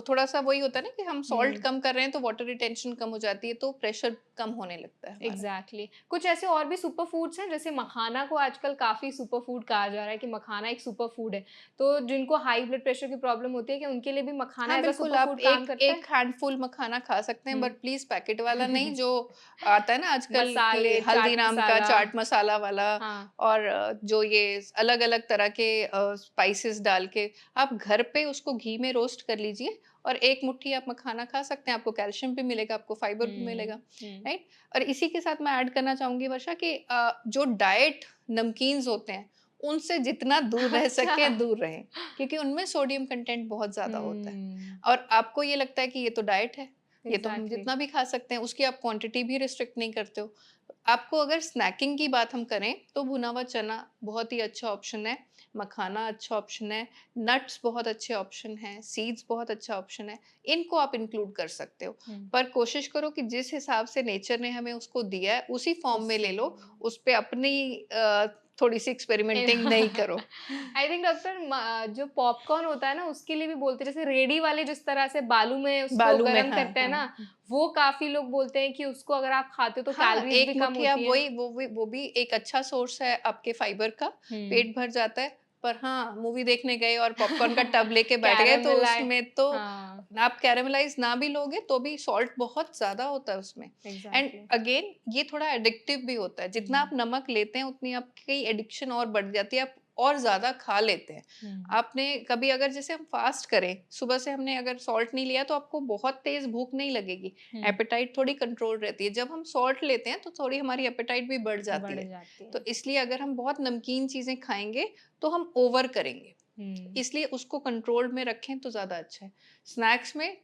थोड़ा-सा वही होता है ना कि हम सॉल्ट हुँ। कम कर रहे हैं, तो वाटर रिटेंशन कम हो जाती है, तो प्रेशर कम होने लगता है हमारा। एग्जैक्टली कुछ ऐसे और भी सुपर फूड्स हैं जैसे मखाना को आजकल काफ़ी सुपर फूड कहा जा रहा है कि मखाना एक सुपर फूड है। तो जिनको हाई ब्लड प्रेशर की प्रॉब्लम होती है क्या उनके लिए भी मखाना हाँ, एज़ अ बिल्कुल, सुपर आप फूड काम एक करता है? एक हैंडफुल मखाना खा सकते हैं, हुँ। बट प्लीज़ पैकेट वाला नहीं, जो आता है ना आजकल मसाले, के चाट हल्दीराम का मसाला। चाट मसाला वाला, हाँ। और जो ये अलग-अलग तरह के स्पाइसेस डाल के आप घर पे उसको घी में रोस्ट कर लीजिए और एक मुट्ठी आप मखाना खा सकते हैं, आपको कैल्शियम भी मिलेगा, आपको फाइबर भी हुँ, मिलेगा, हुँ। राइट? और इसी के साथ मैं ऐड करना चाहूँगी वर्षा कि जो डाइट नमकीन्स होते हैं, उनसे जितना दूर रह अच्छा। सकें, दूर रहें, क्योंकि उनमें सोडियम कंटेंट बहुत ज़्यादा होता है। हुँ, और आपको ये लगता है कि ये तो डाइट है, ये तो हम एग्ज़ैक्टली। जितना भी खा सकते हैं, उसकी आप क्वांटिटी भी रिस्ट्रिक्ट नहीं करते हो। आपको अगर स्नैकिंग की बात हम करें तो भुना हुआ चना बहुत ही अच्छा ऑप्शन है, मखाना अच्छा ऑप्शन है, नट्स बहुत अच्छे ऑप्शन हैं, सीड्स बहुत अच्छा ऑप्शन है, इनको आप इंक्लूड कर सकते हो। हुँ। पर कोशिश करो कि जिस हिसाब से नेचर ने हमें उसको दिया है उसी फॉर्म में ले उससे लो, उस पे अपनी थोड़ी-सी एक्सपेरिमेंटिंग नहीं करो। आई थिंक डॉक्टर जो पॉपकॉर्न होता है ना उसके लिए भी बोलते हैं, जैसे रेडी वाले जिस तरह से बालू में उसको बालू में गरम हाँ, करते हैं हाँ। ना, वो काफ़ी लोग बोलते हैं कि उसको अगर आप खाते हो तो हाँ, कैलोरीज़ भी एक कम मुठ्ठी आप होती हैं। वो भी एक अच्छा सोर्स है आपके फाइबर का, हुँ। पेट भर जाता है। पर हाँ, मूवी देखने गए और पॉपकॉर्न का टब लेके बैठ गए तो कैरामेलाइ उसमें तो हाँ, आप कैरेमलाइज़ ना भी लोगे तो भी सॉल्ट बहुत ज़्यादा होता है उसमें। And exactly. अगेन ये थोड़ा एडिक्टिव भी होता है, जितना आप हुँ, नमक लेते हैं उतनी आपकी एडिक्शन और बढ़ जाती है, आप और ज़्यादा खा लेते हैं। हुँ, आपने कभी अगर जैसे हम फास्ट करें, सुबह से हमने अगर सॉल्ट नहीं लिया तो आपको बहुत तेज़ भूख नहीं लगेगी, हुँ, एपेटाइट थोड़ी कंट्रोल रहती है। जब हम सॉल्ट लेते हैं तो थोड़ी हमारी एपेटाइट भी बढ़ जाती बढ़ है। जाती तो है। इसलिए अगर हम बहुत नमकीन चीज़ें खाएँगे तो हम ओवर करेंगे। हुँ, इसलिए उसको कंट्रोल में रखें तो ज़्यादा अच्छा है। स्नैक्स में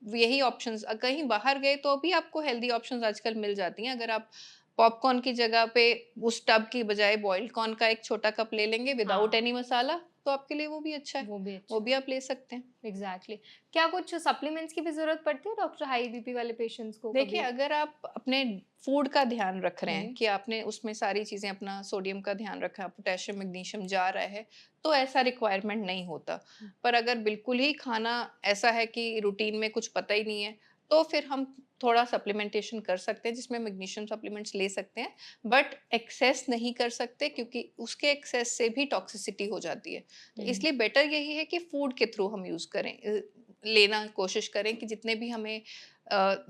यही ऑप्शंस कहीं बाहर गए तो भी आपको हेल्दी ऑप्शंस आजकल मिल जाती हैं। अगर आप पॉपकॉर्न की जगह पे उस टब की बजाय बॉइल्ड कॉर्न का एक छोटा कप ले लेंगे विदाउट हाँ, एनी मसाला, तो आपके लिए वो भी अच्छा है। वो भी वो अच्छा भी है। आप ले सकते हैं। एग्ज़ैक्टली। क्या कुछ सप्लीमेंट्स की भी ज़रूरत पड़ती है डॉक्टर हाई बीपी वाले पेशेंट्स को देखिए, कभी? अगर आप अपने फूड का ध्यान रख रहे हैं हुँ, कि आपने उसमें सारी चीज़ें अपना सोडियम का ध्यान रखा, पोटेशियम, मैग्नीशियम जा रहा है, तो ऐसा रिक्वायरमेंट नहीं होता। हुँ, पर अगर बिल्कुल ही खाना ऐसा है कि रूटीन में कुछ पता ही नहीं है, तो फिर हम थोड़ा सप्लीमेंटेशन कर सकते हैं, जिसमें मैग्नीशियम सप्लीमेंट्स ले सकते हैं, बट एक्सेस नहीं कर सकते क्योंकि उसके एक्सेस से भी टॉक्सिसिटी हो जाती है। तो हुँ, इसलिए बेटर यही है कि फूड के थ्रू हम यूज़ करें लेना कोशिश करें कि जितने भी हमें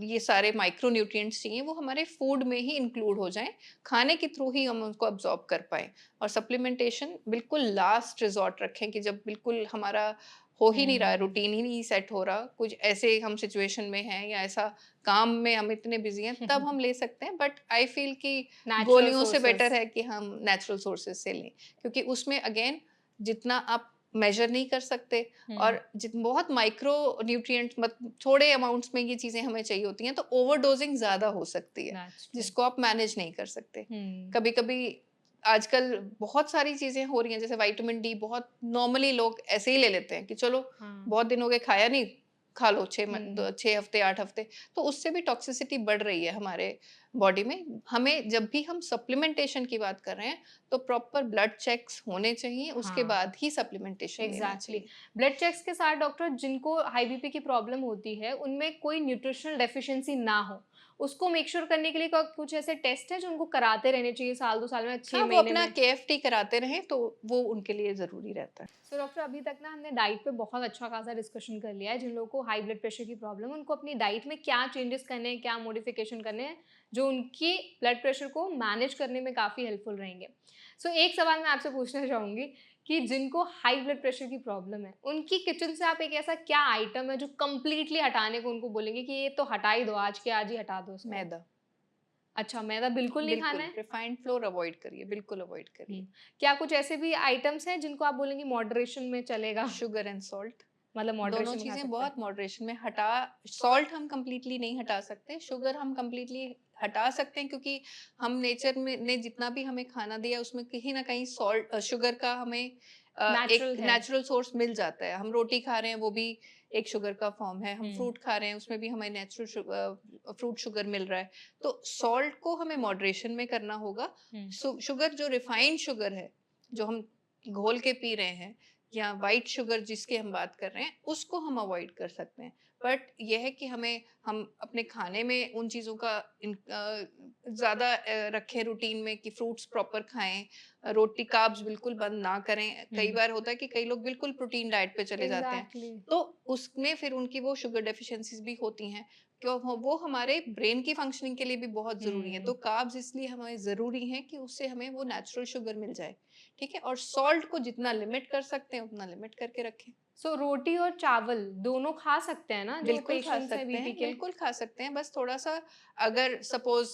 ये सारे माइक्रो न्यूट्रिएंट्स चाहिए वो हमारे फूड में ही इंक्लूड हो जाएँ, खाने के थ्रू ही हम उनको अब्ज़ॉर्ब कर पाएँ। और सप्लीमेंटेशन बिल्कुल लास्ट रिज़ॉर्ट रखें कि जब बिल्कुल हमारा हो ही नहीं रहा है, हुँ। रूटीन ही नहीं सेट हो रहा, कुछ ऐसे हम सिचुएशन में हैं या ऐसा काम में हम इतने बिज़ी हैं, तब हम ले सकते हैं। बट आई फ़ील कि नेचुरल गोलियों से बेटर सोर्सेज़। है कि हम नेचुरल सोर्सेज़ से लें, क्योंकि उसमें अगेन जितना आप मेज़र नहीं कर सकते हुँ, और जित बहुत माइक्रो न्यूट्रिएंट्स मत थोड़े अमाउंट्स में ये चीज़ें हमें चाहिए होती हैं, तो ओवरडोज़िंग ज़्यादा हो सकती है, दैट्स ट्रू। जिसको आप मैनेज नहीं कर सकते। हुँ, कभी-कभी आजकल बहुत सारी चीज़ें हो रही हैं, जैसे विटामिन डी बहुत नॉर्मली लोग ऐसे ही ले लेते हैं कि चलो हाँ। बहुत दिन हो गए खाया नहीं, खा लो 6 म हुँ, द 6 हफ्ते, 8 हफ्ते, तो उससे भी टॉक्सिसिटी बढ़ रही है हमारे बॉडी में। हमें जब भी हम सप्लीमेंटेशन की बात कर रहे हैं, तो प्रॉपर ब्लड चेक्स होने चाहिए, उसके हाँ। बाद ही सप्लीमेंटेशन लेना एग्जैक्टली चाहिए। ब्लड चेक्स के साथ डॉक्टर जिनको हाई बीपी की प्रॉब्लम होती है उनमें कोई न्यूट्रिशनल डेफिशिएंसी ना हो उसको मेक श्योर करने के लिए कुछ ऐसे टेस्ट है जो उनको कराते रहने चाहिए साल 2 साल में छह हाँ, वो महीने अपना में। केएफटी कराते रहें, तो वो उनके लिए ज़रूरी रहता है। सो डॉक्टर अभी तक ना हमने डाइट पे बहुत अच्छा खासा डिस्कशन कर लिया है जिन लोगों को हाई ब्लड प्रेशर की प्रॉब्लम है उनको अपनी डाइट में क्या चेंजेस करने हैं क्या मॉडिफिकेशन करने हैं जो उनकी ब्लड प्रेशर को मैनेज करने में काफ़ी हेल्पफुल रहेंगे। सो एक सवाल मैं आपसे पूछना चाहूँगी कि जिनको हाई ब्लड प्रेशर की प्रॉब्लम है उनकी किचन से आप एक ऐसा क्या आइटम है जो कंप्लीटली हटाने को उनको बोलेंगे कि ये तो हटा ही दो आज के आज ही हटा दो इसको। मैदा, अच्छा मैदा बिल्कुल नहीं खाना बिल्कुल है। रिफाइंड फ्लोर अवॉइड करिए, बिल्कुल अवॉइड हुँ। करिए। क्या कुछ ऐसे भी आइटम्स हैं जिनको आप बोलेंगे मॉडरेशन में चलेगा? शुगर एंड सॉल्ट मतलब दोनों मॉडरेशन में खा चीज़ें सकते हैं? बहुत मॉडरेशन में हटा सॉल्ट हम कंप्लीटली नहीं हटा सकते, शुगर हम कंप्लीटली हटा सकते हैं क्योंकि हम नेचर में ने जितना भी हमें खाना दिया उसमें कहीं न कहीं शुगर का हमें एक नेचुरल है। नेचुरल सोर्स मिल जाता है। हम रोटी खा रहे हैं वो भी एक शुगर का फॉर्म है, हम हुँ, फ्रूट खा रहे हैं उसमें भी हमें फ्रूट शुगर मिल रहा है। तो सॉल्ट को हमें मॉडरेशन में करना होगा। हुँ, शुगर जो रिफाइंड शुगर है, जो हम घोल के पी रहे हैं या व्हाइट शुगर जिसकी हम बात कर रहे हैं, उसको हम अवॉइड कर सकते हैं। बट ये है कि हम अपने खाने में उन चीज़ों का ज़्यादा रखें रूटीन में कि फ्रूट्स प्रॉपर खाएँ, रोटी कार्ब्स बिल्कुल बंद ना करें। कई हुँ। बार होता है कि कई लोग बिल्कुल प्रोटीन डाइट पे चले जाते हैं, एग्ज़ैक्टली। तो उसमें फिर उनकी वो शुगर डेफिशिएंसीज़ भी होती हैं। क्यों वो हमारे ब्रेन की फंक्शनिंग के लिए भी बहुत ज़रूरी है। तो हुँ। कार्ब्स इसलिए हमें ज़रूरी हैं कि उससे हमें वो नेचुरल शुगर मिल जाए। ठीक है? और सॉल्ट को जितना लिमिट कर सकते हैं, उतना लिमिट करके रखें। सो रोटी और चावल दोनों खा सकते हैं ना जो बिल्कुल खा पेशेंट्स हैं सकते बीपी हैं, के? बिल्कुल खा सकते हैं, बस थोड़ा-सा अगर सपोज़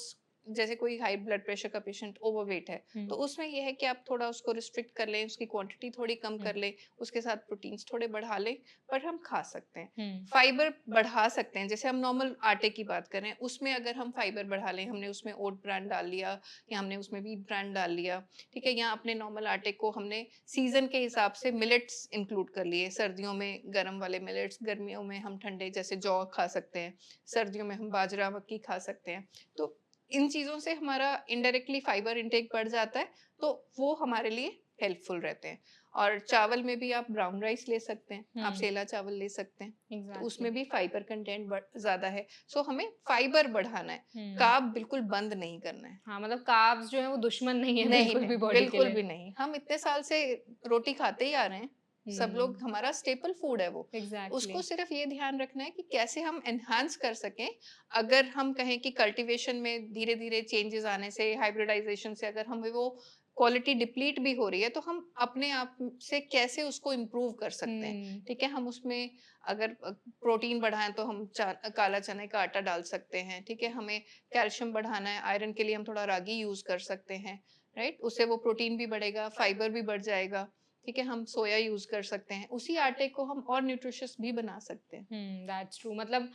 जैसे कोई हाई ब्लड प्रेशर का पेशेंट ओवरवेट है, तो उसमें ये है कि आप थोड़ा उसको रिस्ट्रिक्ट कर लें, उसकी क्वांटिटी थोड़ी कम कर लें, उसके साथ प्रोटीन्स थोड़े बढ़ा लें, पर हम खा सकते हैं। फाइबर बढ़ा सकते हैं, जैसे हम नॉर्मल आटे की बात करें, उसमें अगर हम फाइबर बढ़ा लें, हमने उसमें ओट ब्रांड डाल लिया या हमने उसमें व्हीट ब्रांड डाल लिया, ठीक है, या अपने नॉर्मल आटे को हमने सीजन के हिसाब से मिलेट्स इंक्लूड कर लिए, सर्दियों में गर्म वाले मिलेट्स, गर्मियों में हम ठंडे जैसे जौ खा सकते हैं, सर्दियों में हम बाजरा मक्की खा सकते हैं। तो इन चीज़ों से हमारा इनडायरेक्टली फाइबर इंटेक बढ़ जाता है, तो वो हमारे लिए हेल्पफुल रहते हैं। और चावल में भी आप ब्राउन राइस ले सकते हैं, आप सेला चावल ले सकते हैं, तो एग्जैक्टली। उसमें भी फाइबर कंटेंट ज़्यादा है। सो हमें फाइबर बढ़ाना है, कार्ब बिल्कुल बंद नहीं करना है। हाँ, मतलब कार्ब्स जो है वो दुश्मन नहीं है नहीं, बिल्कुल भी नहीं, बॉडी के बिल्कुल लिए। भी नहीं। हम इतने साल से रोटी खाते ही आ रहे हैं। सब लोग, हमारा स्टेपल फूड है वो। एग्जैक्टली। उसको सिर्फ ये ध्यान रखना है कि कैसे हम एनहांस कर सकें। अगर हम कहें कि कल्टीवेशन में धीरे-धीरे चेंजेस आने से, हाइब्रिडाइजेशन से अगर हमें वो क्वालिटी डिप्लीट भी हो रही है, तो हम अपने आप से कैसे उसको इम्प्रूव कर सकते हैं। ठीक है? हम उसमें अगर प्रोटीन बढ़ाएँ तो हम काला चने का आटा डाल सकते हैं। ठीक है? हमें कैल्शियम बढ़ाना है, आयरन के लिए हम थोड़ा रागी यूज़ कर सकते हैं। राइट? उससे वो प्रोटीन भी बढ़ेगा, फाइबर भी बढ़ जाएगा। ठीक है? हम सोया यूज़ कर सकते हैं। उसी आटे को हम और न्यूट्रिशियस भी बना सकते हैं। That's true. मतलब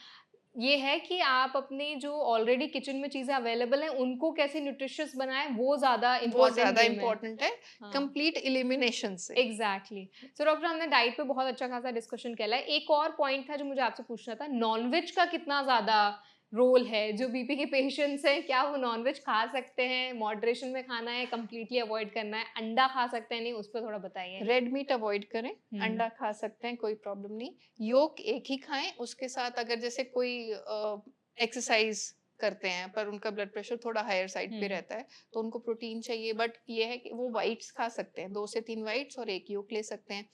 ये है कि आप अपने जो ऑलरेडी किचन में चीज़ें अवेलेबल हैं, उनको कैसे न्यूट्रिशियस बनाएँ, वो ज़्यादा वो इम्पोर्टेंट ज़्यादा गेम है। इम्पोर्टेंट है, हाँ, कंप्लीट एलिमिनेशन से। एग्ज़ैक्टली। सो डॉक्टर, हमने डाइट पे बहुत अच्छा खासा डिस्कशन किया है। एक और पॉइंट था जो मुझे आपसे पूछना था, नॉन-वेज का कितना ज़्यादा रोल है? जो बीपी के पेशेंट्स हैं, क्या वो नॉन-वेज खा सकते हैं? मॉडरेशन में खाना है, कंप्लीटली अवॉइड करना है? अंडा खा सकते हैं, नहीं? उस पे थोड़ा बताइए। रेड मीट अवॉइड करें, अंडा खा सकते हैं, कोई प्रॉब्लम नहीं। योक एक ही खाएँ, उसके साथ अगर जैसे कोई एक्सरसाइज़ करते हैं, पर उनका ब्लड प्रेशर थोड़ा हायर साइड पे रहता है, तो उनको प्रोटीन चाहिए, बट ये है कि वो व्हाइट्स खा सकते हैं, 2 से 3 व्हाइट्स और 1 योक ले सकते हैं।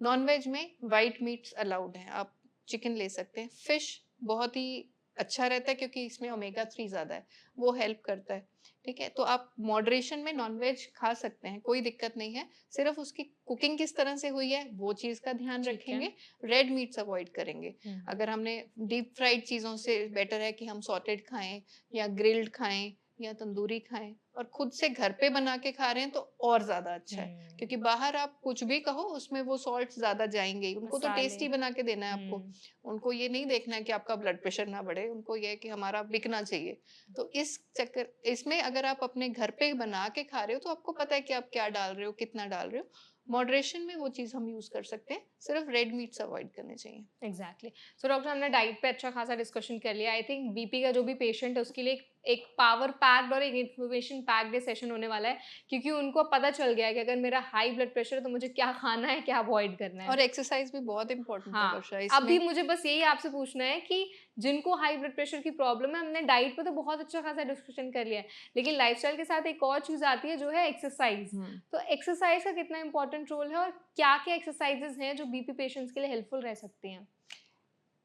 नॉन-वेज में व्हाइट मीट्स अलाउड हैं, आप चिकन ले सकते हैं। फिश बहुत ही अच्छा रहता है क्योंकि इसमें ओमेगा 3 ज़्यादा है, वो हेल्प करता है। ठीक है? तो आप मॉडरेशन में नॉन-वेज खा सकते हैं, कोई दिक्कत नहीं है। सिर्फ उसकी कुकिंग किस तरह से हुई है, वो चीज़ का ध्यान ठीक है। रखेंगे। रेड मीट्स अवॉइड करेंगे। अगर हमने डीप फ्राइड चीज़ों से बेटर है कि हम सॉटेड खाएँ या ग्रिल्ड खाएँ या तंदूरी खाएँ और खुद से घर पे बना के खा रहे हैं तो और ज़्यादा अच्छा है। क्योंकि बाहर आप कुछ भी कहो उसमें वो सॉल्ट्स ज़्यादा जाएँगे ही। उनको तो मसाले। टेस्टी बना के देना है आपको। उनको ये नहीं देखना है कि आपका ब्लड प्रेशर ना बढ़े, उनको ये है कि हमारा बिकना चाहिए। तो इस चक्कर इसमें अगर आप अपने घर पे बना के खा रहे हो तो आपको पता है कि आप क्या डाल रहे हो, कितना डाल रहे हो। मॉडरेशन में वो चीज़ हम यूज़ कर सकते हैं, सिर्फ रेड मीट्स अवॉइड करने चाहिए। एग्जैक्टली। सो डॉक्टर, हमने डाइट पे अच्छा खासा डिस्कशन कर लिया। आई थिंक बीपी का जो भी पेशेंट है उसके लिए एक पावर पैक्ड और एक इन्फॉर्मेशन पैक्ड सेशन होने वाला है, क्योंकि उनको अब पता चल गया है कि अगर मेरा हाई ब्लड प्रेशर है तो मुझे क्या खाना है, क्या अवॉइड करना है। और एक्सरसाइज़ भी बहुत इम्पोर्टेंट है हाँ, वर्षा अभी इसमें। मुझे बस यही आपसे पूछना है कि जिनको हाई ब्लड प्रेशर की प्रॉब्लम है, हमने डाइट पे तो बहुत अच्छा खासा डिस्कशन कर लिया है, लेकिन लाइफ़स्टाइल के साथ एक और चीज़ आती है जो है एक्सरसाइज़। हुँ। तो एक्सरसाइज़ का कितना इम्पोर्टेंट रोल है और क्या-क्या एक्सरसाइज़ेज़ हैं जो बीपी पेशेंट्स के लिए हेल्पफुल रह सकती हैं?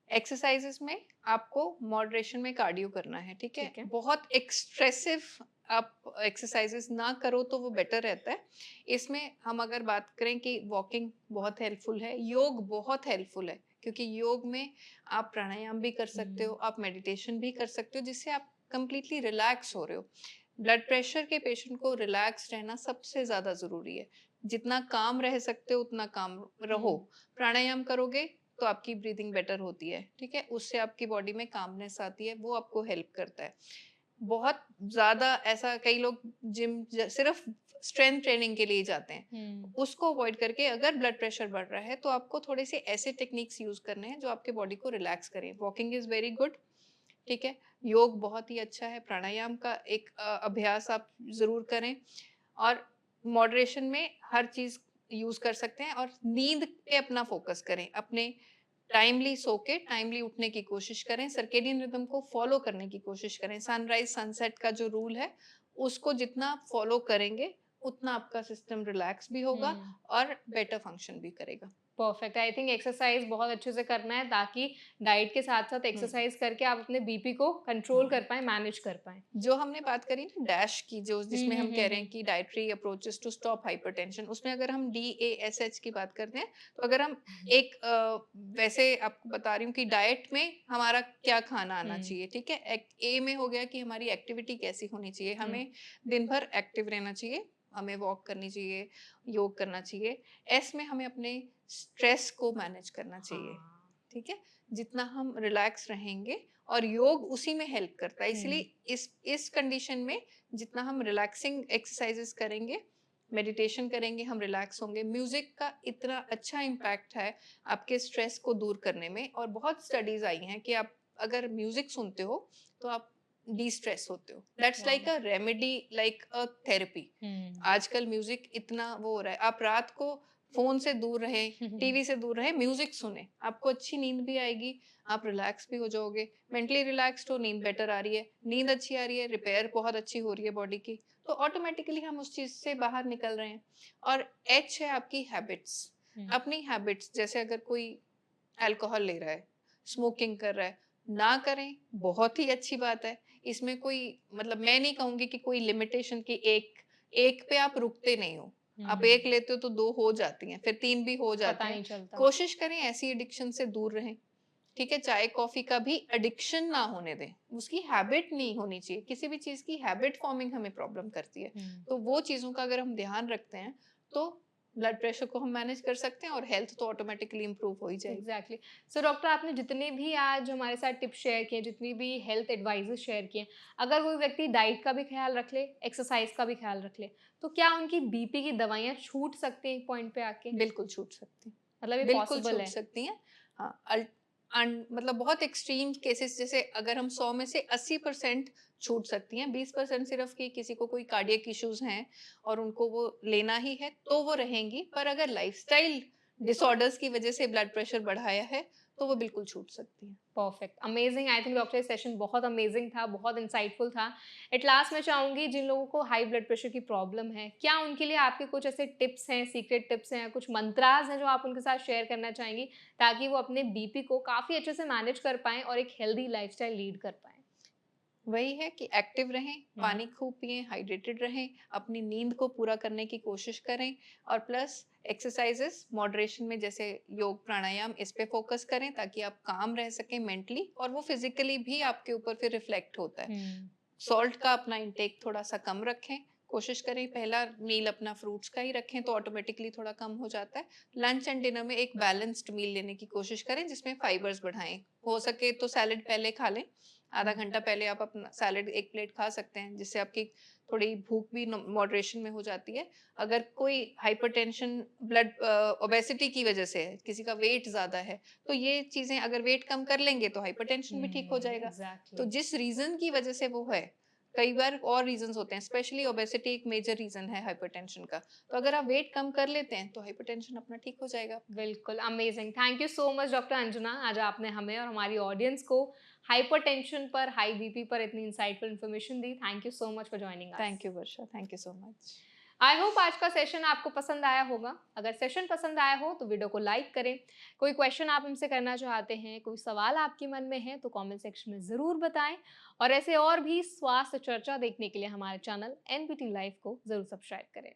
एक्सरसाइजेस में आपको मॉडरेशन में कार्डियो करना है, ठीक है? ठीक है। बहुत एक्सट्रेसिव आप एक्सरसाइजेस ना करो तो वो बेटर रहता है। इसमें हम अगर बात करें कि वॉकिंग बहुत हेल्पफुल है, योग बहुत हेल्पफुल है, क्योंकि योग में आप प्राणायाम भी कर सकते हो, आप मेडिटेशन भी कर सकते हो, जिससे आप कंप्लीटली रिलैक्स हो रहे हो। ब्लड प्रेशर के पेशेंट को रिलैक्स रहना सबसे ज़्यादा ज़रूरी है। जितना काम रह सकते हो उतना काम रहो। प्राणायाम करोगे तो आपकी ब्रीदिंग बेटर होती है, ठीक है? उससे आपकी बॉडी में कामनेस आती है, वो आपको हेल्प करता है। बहुत ज़्यादा ऐसा कई लोग जिम सिर्फ स्ट्रेंथ ट्रेनिंग के लिए जाते हैं। उसको अवॉइड करके अगर ब्लड प्रेशर बढ़ रहा है तो आपको थोड़े से ऐसे टेक्निक्स यूज़ करने हैं जो आपके बॉडी को रिलैक्स करें। वॉकिंग इज़ वेरी गुड, ठीक है? योग बहुत ही अच्छा है, प्राणायाम का एक अभ्यास आप ज़रूर करें और मॉडरेशन में हर चीज़ यूज़ कर सकते हैं और नींद पे अपना फ़ोकस करें। अपने टाइमली सो के टाइमली उठने की कोशिश करें, सर्केडियन रिदम को फ़ॉलो करने की कोशिश करें। सनराइज़ सनसेट का जो रूल है, उसको जितना फ़ॉलो करेंगे, उतना आपका सिस्टम रिलैक्स भी होगा और बेटर फंक्शन भी करेगा। परफेक्ट। आई थिंक एक्सरसाइज बहुत अच्छे से करना है ताकि डाइट के साथ साथ हम्म। एक्सरसाइज करके आप अपने बीपी को कंट्रोल कर पाए, मैनेज कर पाए। जो हमने बात करी ना डैश की, जो जिसमें हम कह रहे हैं हम्म। कि dietary approaches to stop hypertension, उसमें अगर हम DASH की बात करते हैं, तो अगर हम एक वैसे आपको बता रही हूँ कि डाइट में हमारा क्या खाना आना चाहिए, ठीक है। ए में हो गया कि हमारी एक्टिविटी कैसी होनी चाहिए, हमें दिन भर एक्टिव रहना चाहिए, हमें वॉक करनी चाहिए, योग करना चाहिए। एस में हमें अपने स्ट्रेस को मैनेज करना चाहिए, ठीक है। जितना हम रिलैक्स रहेंगे, और योग उसी में हेल्प करता है, इसलिए इस कंडीशन में जितना हम रिलैक्सिंग एक्सरसाइजेस करेंगे, मेडिटेशन करेंगे, हम रिलैक्स होंगे। म्यूजिक का इतना अच्छा इम्पैक्ट है आपके स्ट्रेस को दूर करने में, और बहुत स्टडीज आई हैं कि आप अगर म्यूजिक सुनते हो तो आप डी स्ट्रेस होते हो। That's like a remedy, like a therapy. आजकल म्यूजिक इतना वो हो रहा है, आप रात को फोन से दूर रहे, टीवी से दूर रहे, म्यूजिक सुने, आपको अच्छी नींद भी आएगी, आप रिलैक्स भी हो जाओगे, मेंटली रिलैक्स्ड हो, नींद बेटर आ रही है, नींद अच्छी आ रही है, रिपेयर बहुत अच्छी हो रही है बॉडी की, तो ऑटोमेटिकली हम उस चीज से बाहर निकल रहे हैं। और एच है आपकी हैबिट्स। अपनी हैबिट्स, जैसे अगर कोई अल्कोहल ले रहा है, स्मोकिंग कर रहा है, ना करें, बहुत ही अच्छी बात है। इसमें कोई मतलब मैं नहीं कहूंगी कि कोई लिमिटेशन की एक पे आप रुकते नहीं हो, आप एक लेते हो तो 2 हो जाती हैं, फिर 3 भी हो जाते हैं। कोशिश करें ऐसी एडिक्शन से दूर रहें, ठीक है। चाय कॉफी का भी एडिक्शन ना होने दें, उसकी हैबिट नहीं होनी चाहिए। किसी भी चीज की हैबिट फॉर्मिंग हमें प्रॉब्लम करती है, तो वो चीजों का अगर हम ध्यान रखते हैं तो ब्लड प्रेशर को हम मैनेज कर सकते हैं, और हेल्थ तो ऑटोमेटिकली इंप्रूव हो ही जाएगी। एग्जैक्टली। सो डॉक्टर, आपने जितने भी आज हमारे साथ टिप्स शेयर किए, जितनी भी हेल्थ एडवाइजेस शेयर किए, अगर कोई व्यक्ति डाइट का भी ख्याल रख ले, एक्सरसाइज का भी ख्याल रख ले, तो क्या उनकी बीपी की दवाइयाँ छूट सकती हैं एक पॉइंट पे आके? बिल्कुल छूट सकती हैं, मतलब ये बिल्कुल पॉसिबल छूट है? सकती हैं। हाँ, मतलब बहुत एक्सट्रीम केसेस, जैसे अगर हम 100 में से 80% छूट सकती हैं, 20% सिर्फ कि किसी को कोई कार्डियक इश्यूज हैं और उनको वो लेना ही है तो वो रहेंगी। पर अगर लाइफस्टाइल डिसऑर्डर्स की वजह से ब्लड प्रेशर बढ़ाया है तो वो बिल्कुल छूट सकती हैं। Perfect, amazing. I think doctor, ये सेशन बहुत अमेजिंग था, बहुत इंसाइटफुल था। एट लास्ट मैं चाहूँगी, जिन लोगों को हाई ब्लड प्रेशर की प्रॉब्लम है, क्या उनके लिए आपके कुछ ऐसे टिप्स हैं, सीक्रेट टिप्स हैं, कुछ मंत्राज हैं जो आप उनके साथ शेयर करना चाहेंगी, ताकि वो अपने बीपी को काफ़ी अच्छे से मैनेज कर पाएँ और एक हेल्दी लाइफस्टाइल लीड कर पाएँ? वही है कि एक्टिव रहें, पानी खूब पिएं, हाइड्रेटेड रहें, अपनी नींद को पूरा करने की कोशिश करें, और प्लस एक्सरसाइजेस मॉडरेशन में, जैसे योग प्राणायाम, इस पे फोकस करें ताकि आप काम रह सकें मेंटली, और वो फिजिकली भी आपके ऊपर फिर रिफ्लेक्ट होता है। सॉल्ट का अपना इंटेक थोड़ा सा कम रखें, कोशिश करें पहला मील अपना फ्रूट्स का ही रखें तो ऑटोमेटिकली थोड़ा कम हो जाता है। लंच एंड डिनर में एक बैलेंस्ड मील लेने की कोशिश करें जिसमें फाइबर्स बढ़ाएं, हो सके तो सैलेड पहले खा लें, आधा घंटा पहले आप अपना सैलेड 1 प्लेट खा सकते हैं, जिससे आपकी थोड़ी भूख भी मॉडरेशन में हो जाती है। अगर कोई हाइपरटेंशन, ब्लड ओबेसिटी की वजह से है, किसी का वेट ज्यादा है, तो ये चीजें अगर वेट कम कर लेंगे तो हाइपरटेंशन भी ठीक हो जाएगा। तो जिस रीजन की वजह से वो है, कई बार और रीजंस होते हैं, स्पेशली ओबेसिटी एक मेजर रीजन है हाइपरटेंशन का, तो अगर आप वेट कम कर लेते हैं तो हाइपरटेंशन अपना ठीक हो जाएगा। बिल्कुल amazing. Thank you so much doctor Anjana, आज आपने हमें और हमारी ऑडियंस को हाइपरटेंशन पर, हाई बीपी पर इतनी insightful information the. Thank you so much for joining us. Thank you Varsha, thank you so much. I hope आज का सेशन आपको पसंद आया होगा। अगर सेशन पसंद आया हो तो वीडियो को लाइक करें। कोई क्वेश्चन आप हमसे करना चाहते हैं, कोई सवाल आपके मन में है, तो कमेंट सेक्शन में ज़रूर बताएं। और ऐसे और भी स्वास्थ्य चर्चा देखने के लिए हमारे चैनल NBT लाइव को ज़रूर सब्सक्राइब करें।